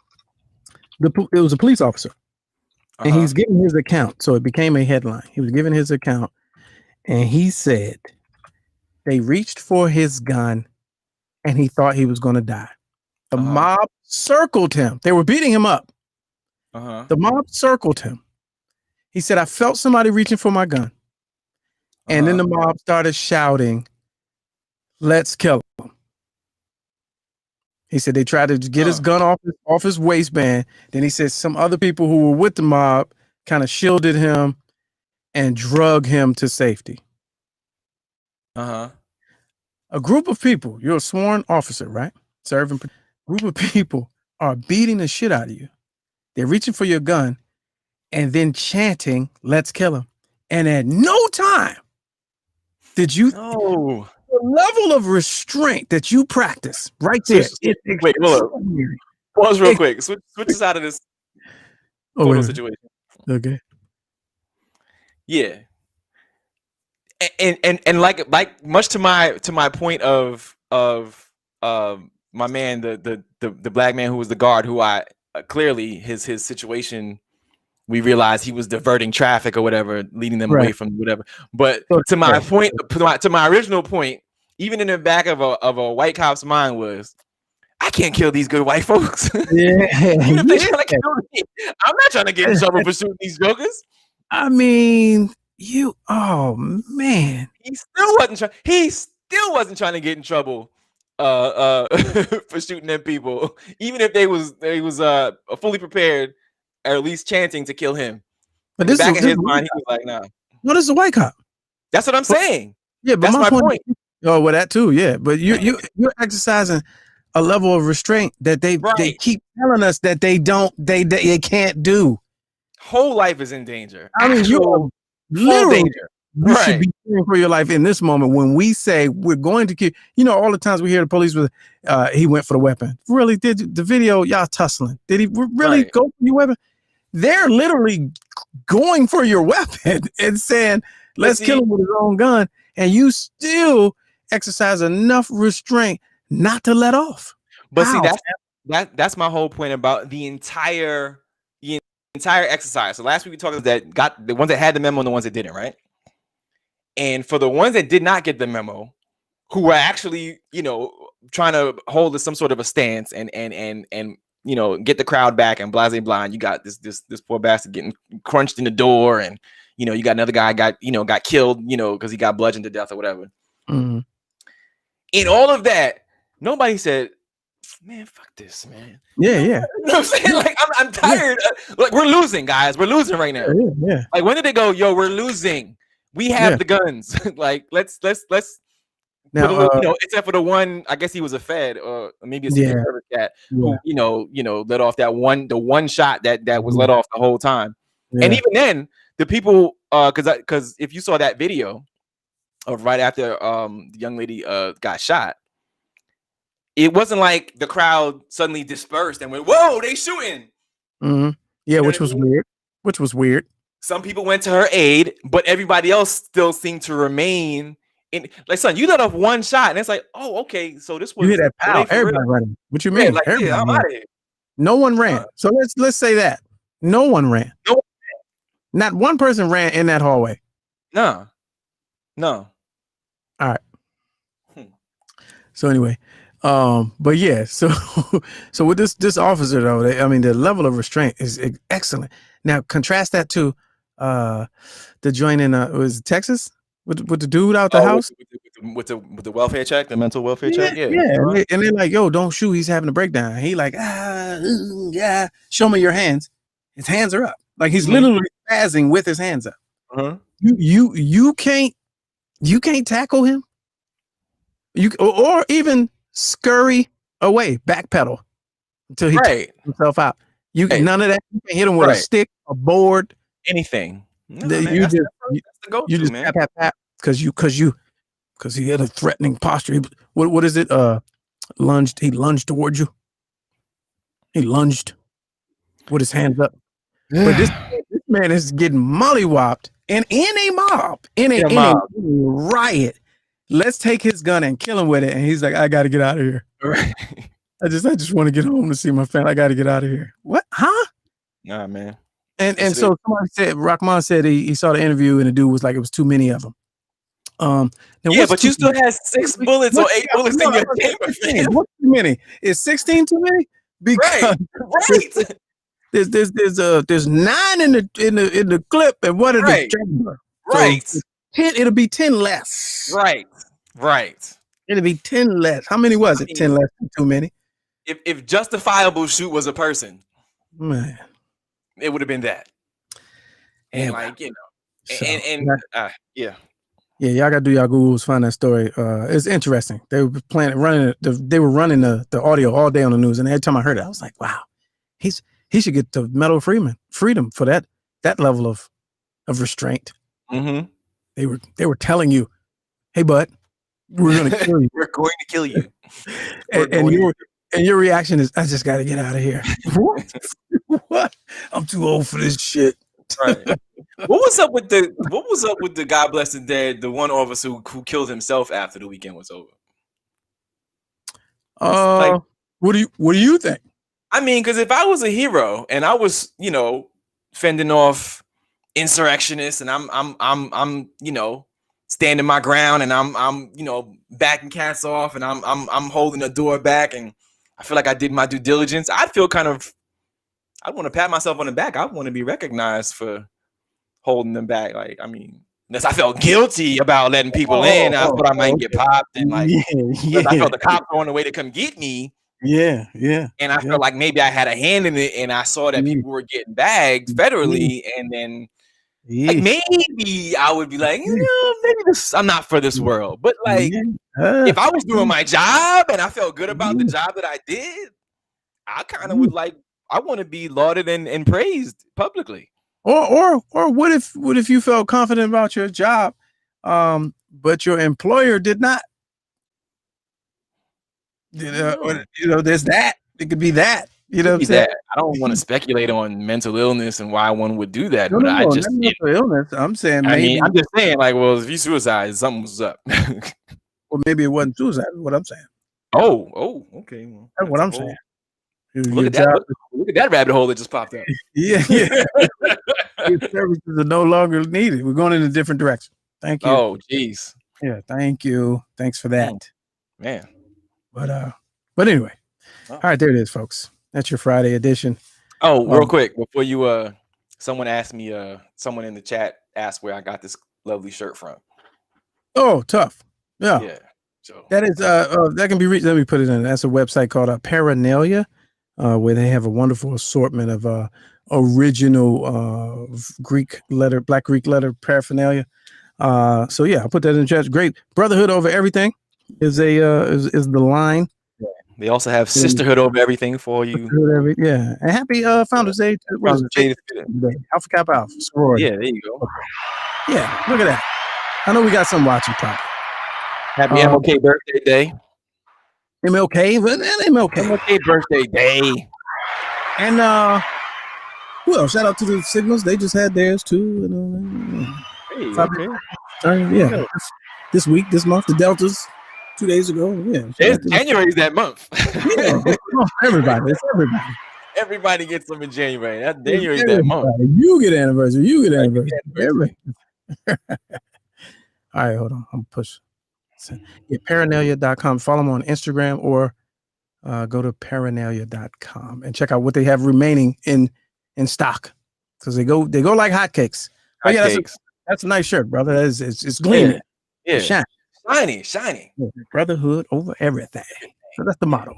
was a police officer. And he's giving his account. So it became a headline. He was giving his account. And he said they reached for his gun and he thought he was going to die. The mob circled him. They were beating him up. The mob circled him. He said, I felt somebody reaching for my gun. And then the mob started shouting, let's kill him. He said they tried to get his gun off his waistband. Then he said some other people who were with the mob kind of shielded him and drug him to safety. A group of people, you're a sworn officer, right? Serving. Group of people are beating the shit out of you. They're reaching for your gun and then chanting, let's kill him. And at no time did you... No. The level of restraint that you practice right there. Wait, hold on. Pause real quick. Switch us out of this photo situation. Okay. Yeah. and like much to my point of my man, the black man who was the guard, who I clearly his situation, we realized he was diverting traffic or whatever, leading them away from whatever. But to my point, to my original point, even in the back of a white cop's mind was, I can't kill these good white folks. Yeah. Even if they're trying to kill me, I'm not trying to get in trouble for shooting these jokers. I mean, oh man, he still wasn't trying to get in trouble for shooting them people, even if they was fully prepared, or at least chanting to kill him. But in the back of his mind, he was like, "Nah." No, this is a white cop. That's what I'm saying. Yeah, but that's my point. Oh, well, that too. Yeah, but you're exercising a level of restraint that they keep telling us that they can't do. Whole life is in danger. I mean, you're literally danger. You should be fearing for your life in this moment when we say we're going to kill. You know, all the times we hear the police with, he went for the weapon. Really, did the video, y'all tussling? Did he really go for your weapon? They're literally going for your weapon and saying, let's kill him with his own gun. And you still exercise enough restraint not to let off. But see, that's my whole point about the entire exercise. So last week we talked about that, got the ones that had the memo and the ones that didn't, right? And for the ones that did not get the memo, who were actually, trying to hold some sort of a stance and get the crowd back and blah, blah, and you got this poor bastard getting crunched in the door, and you got another guy got killed, because he got bludgeoned to death or whatever. Mm-hmm. In all of that, nobody said, man, fuck this, man. Yeah. You know what I'm saying? Like, I'm tired. Like, we're losing, guys. We're losing right now. Yeah. Like, when did they go, yo, we're losing? We have the guns. Like, let's now, except for the one, I guess he was a Fed, or maybe a Secret Service cat, who, let off the one shot that was let off the whole time. Yeah. And even then, the people, because if you saw that video of right after the young lady got shot, it wasn't like the crowd suddenly dispersed and went, whoa, they shooting. Mm-hmm. Yeah, which was weird. Some people went to her aid, but everybody else still seemed to remain in. Like, son, you let off one shot, and it's like, oh, okay, so this was. You hear that pow, everybody running. What you mean? Like, yeah, I'm out of here. No one ran. So let's say that no one ran. Not one person ran in that hallway. No. All right. So anyway, but yeah, so with this officer though, the level of restraint is excellent. Now contrast that to the joint in was it Texas with the dude out the house with the welfare check, the mental welfare check. Yeah. And they're like, yo, don't shoot. He's having a breakdown. He like, show me your hands. His hands are up. Like he's literally spazzing with his hands up. Uh-huh. You can't tackle him. Or even scurry away, backpedal until he takes himself out. None of that. You can hit him with a stick, a board, anything. No, you just tap because he had a threatening posture. What is it? Lunged. He lunged towards you. He lunged with his hands up. But this man is getting mollywopped and in a mob, in a riot. Let's take his gun and kill him with it. And he's like, I got to get out of here. Right. I just want to get home to see my family. I got to get out of here. What? Huh? Nah, man. And so somebody said, Rahman said he saw the interview and the dude was like, it was too many of them. But you still had 6 bullets or 8 bullets in your chamber. What's too many? Is 16 too many? Because there's 9 in the clip and 1 in the chamber. Right. So 10, it'll be 10 less. Right. It'll be 10 less. How many was it? 10 less than too many. If justifiable shoot was a person, man, it would have been that. And Yeah, y'all gotta do y'all Googles, find that story. It's interesting. They were running the audio all day on the news, and every time I heard it, I was like, wow, he should get the Medal of Freedom for that level of restraint. Mm-hmm. They were telling you, hey, bud, we're gonna kill you. We're going to kill you. and your reaction is, I just gotta get out of here. What? I'm too old for this shit. Right. What was up with the God bless the dead, the one officer who killed himself after the weekend was over? Like, what do you think? I mean, because if I was a hero and I was, fending off insurrectionists and I'm standing my ground and I'm backing cats off and I'm holding the door back and I feel like I did my due diligence, I'd want to pat myself on the back. I want to be recognized for holding them back. Like, I mean, unless I felt guilty about letting people in, I thought I might get popped, and like, I felt the cops were on the way to come get me. Yeah. And I felt like maybe I had a hand in it, and I saw that people were getting bagged federally, and then like maybe I would be like, maybe I'm not for this world. But like, if I was doing my job and I felt good about the job that I did, I kind of would like. I want to be lauded and praised publicly. Or what if you felt confident about your job, but your employer did not? There's that. It could be that. You know what I'm saying? I don't want to speculate on mental illness and why one would do that, but I just mental illness. I'm saying maybe. I mean, I'm just saying, like, well, if you suicide, something was up. Well, maybe it wasn't suicide. Is what I'm saying. Oh, okay. Well, that's what I'm saying. Look at that rabbit hole that just popped up. Yeah. Your services are no longer needed. We're going in a different direction. Thank you. Oh, geez. Yeah, thank you. Thanks for that. Man. But anyway. All right, there it is, folks. That's your Friday edition. Oh, real quick, before you someone asked me, someone in the chat asked where I got this lovely shirt from. Oh, tough. Yeah. Yeah. So that is that can be reached. Let me put it in. That's a website called Paranalia. Where they have a wonderful assortment of original Black Greek letter paraphernalia. So yeah, I'll put that in the chat. Great. Brotherhood over everything is the line. Yeah. They also have sisterhood over everything for you. Yeah. And happy Founders Day. Alpha Kappa Alpha sorority. Yeah, there you go. Yeah, look at that. I know we got some watching probably. Happy MLK birthday day. MLK birthday day. And well, shout out to the Signals. They just had theirs too. Hey, okay. Yeah. This week, this month, the Deltas 2 days ago. Yeah. January is that month. Everybody. Everybody gets them in January. That January is that month. You get anniversary. Everybody. All right, hold on. I'm push. Yeah, paranalia.com. Follow them on Instagram or go to paranalia.com and check out what they have remaining in stock because they go like hotcakes. Oh yeah, that's a nice shirt, brother. It's gleaming. Yeah. Shiny. Yeah. Brotherhood over everything. So that's the motto.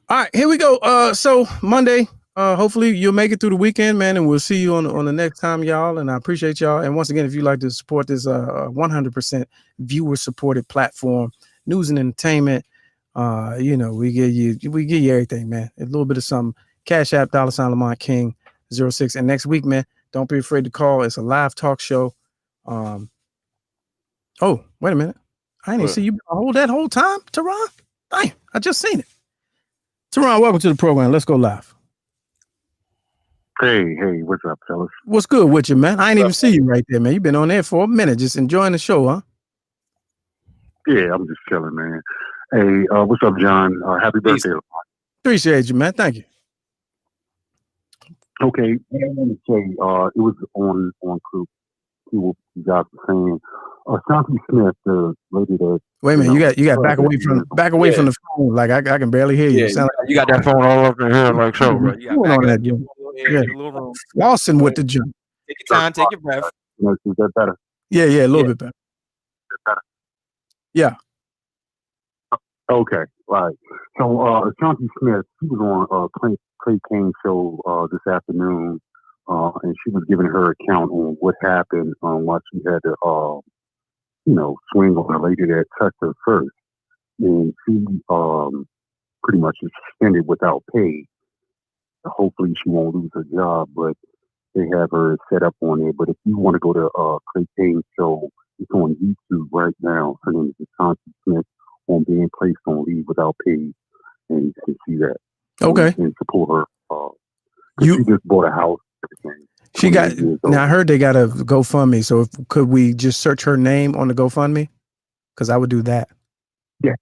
All right, here we go. So Monday, hopefully you'll make it through the weekend, man, and we'll see you on the next time, y'all. And I appreciate y'all. And once again, if you'd like to support this 100% viewer supported platform, news and entertainment, we give you everything, man. A little bit of something. Cash App, $ Lamont King 06. And next week, man, don't be afraid to call. It's a live talk show. Oh, wait a minute. I didn't see you hold that whole time, Teron. Dang, I just seen it. Teron, welcome to the program. Let's go live. Hey, what's up, fellas? What's good with you, man? I ain't even see you right there, man. You've been on there for a minute, just enjoying the show, huh? Yeah, I'm just chilling, man. Hey, what's up, John? Happy birthday. Appreciate you, man. Thank you. Okay, I want to say it was on Crew. See what you guys were saying. Shanti Smith, the lady that. Wait a minute, you got back away from the phone. Like I can barely hear you. Yeah, you got that phone all up in here, like so, bro. You got back up. Lawson with the jump. Take your time, take your breath. Is that better? Yeah, a little bit better. Yeah. Okay, right. So Shanti Smith, she was on Clay Kane's show this afternoon, and she was giving her account on what happened while she had to, swing on a lady that touched her first, and she pretty much is suspended without pay. Hopefully, she won't lose her job, but they have her set up on it. But if you want to go to Clay Kane's show, it's on YouTube right now. Her name is Shanti Smith on being placed on leave without pay, and you can see that. Okay. And support her. She just bought a house. She got 28 years now. I old. heard they got a GoFundMe. So could we just search her name on the GoFundMe? Because I would do that. Yeah.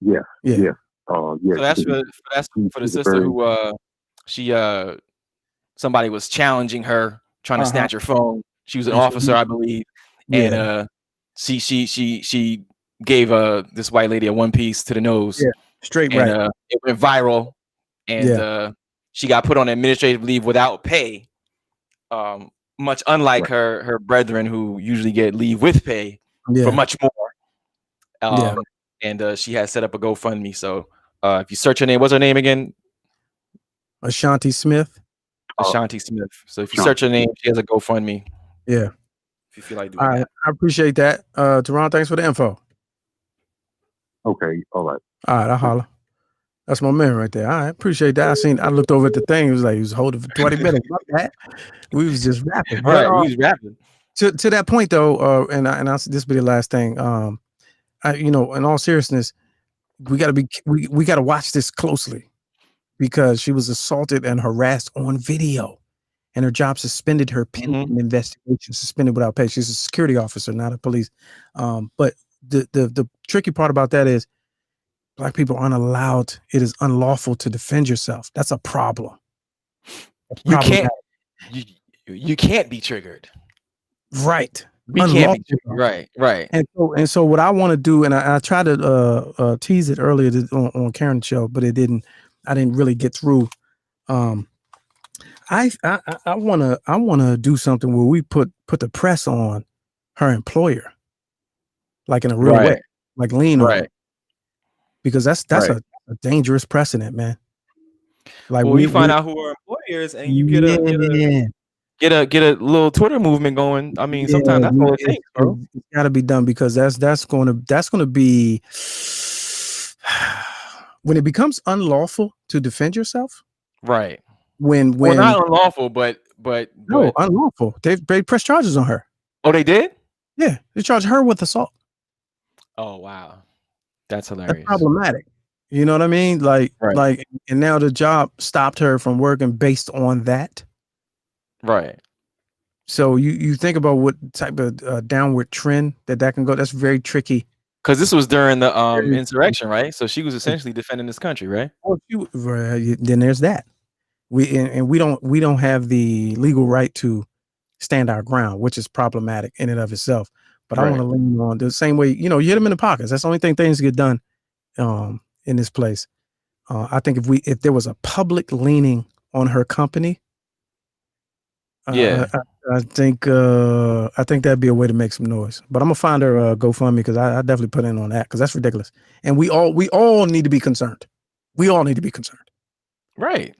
Yeah. Yeah. So that's for the sister who she somebody was challenging her, trying to snatch her phone. She was an officer, I believe, and she gave this white lady a one piece to the nose. Yeah, straight and, right. It went viral, and she got put on administrative leave without pay. Much unlike her brethren who usually get leave with pay for much more. And she has set up a GoFundMe. So if you search her name, what's her name again? Ashanti Smith. Ashanti Smith. So if you search her name, she has a GoFundMe. Yeah. If you feel like doing that. I appreciate that. Teron, thanks for the info. Okay. All right. All right, I'll holler. That's my man right there. All right, appreciate that. I looked over at the thing. It was like he was holding for 20 minutes. We was just rapping. Right, we was rapping. To that point though, this will be the last thing. In all seriousness, we gotta watch this closely because she was assaulted and harassed on video, and her job suspended her pending an investigation, suspended without pay. She's a security officer, not a police. But the tricky part about that is Black people aren't allowed. It is unlawful to defend yourself. That's a problem. You can't be triggered. Right. We can't be triggered. Right. And so what I want to do, and I tried to tease it earlier on Karen's show, but I didn't really get through. I wanna do something where we put the press on her employer, like in a real way, like lean on it. Because that's a dangerous precedent, man. Like we find out who our employer is, and you get a little Twitter movement going. I mean, sometimes that's all it takes, bro. It's got to be done because that's going to be when it becomes unlawful to defend yourself. Right. When not unlawful, but unlawful. They pressed charges on her. Oh, they did? Yeah, they charged her with assault. Oh wow. That's hilarious. That's problematic. You know what I mean? And now the job stopped her from working based on that. Right. So you think about what type of downward trend that can go. That's very tricky. Because this was during the insurrection, right? So she was essentially defending this country, right? Oh, then there's that. We don't have the legal right to stand our ground, which is problematic in and of itself. But I want to lean on the same way, you hit them in the pockets. That's the only thing things get done in this place. I think if there was a public leaning on her company, I think that'd be a way to make some noise. But I'm gonna find her GoFundMe because I definitely put in on that because that's ridiculous. And we all need to be concerned. We all need to be concerned. Right.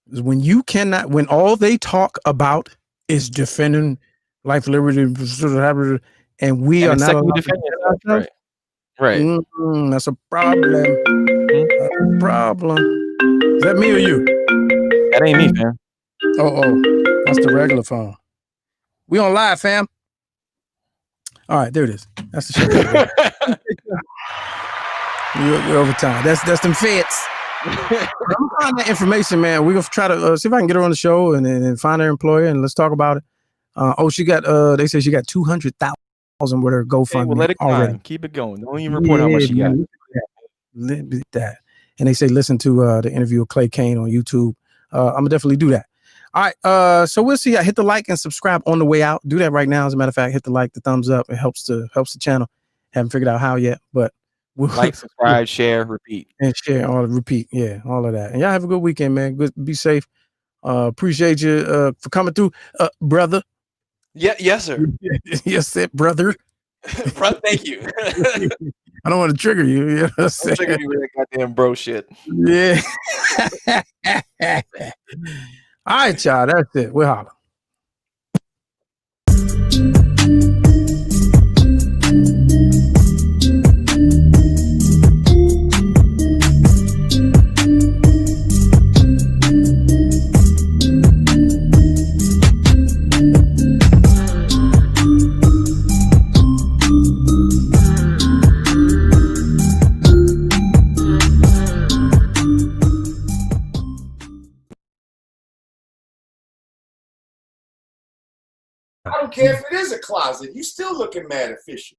When all they talk about is defending life, liberty, and we are not allowed to defend ourselves. Right. That's a problem. That's a problem. Is that me or you? That ain't me, fam. Oh, that's the regular phone. We on live, fam. All right, there it is. That's the show. We're over time. That's them feds. I'm gonna find that information, man. We're gonna try to see if I can get her on the show and find her employer and let's talk about it. She got they say she got 200,000 with her GoFundMe. Hey, well, let it already. Keep it going. Don't even report how much she got. That. And they say listen to the interview with Clay Kane on YouTube. I'm gonna definitely do that. All right. So we'll see. I hit the like and subscribe on the way out. Do that right now. As a matter of fact, hit the like, the thumbs up. It helps the channel. Haven't figured out how yet, but we'll like, subscribe, share, repeat. And share, repeat. Yeah, all of that. And y'all have a good weekend, man. Good, be safe. Appreciate you for coming through, brother. Yeah, yes, sir. Yes, sir, brother. Thank you. I don't want to trigger you. You know what I'm saying? Trigger you with that goddamn bro shit. Yeah. All right, y'all. That's it. We'll holler. I don't care if it is a closet. You still looking mad official.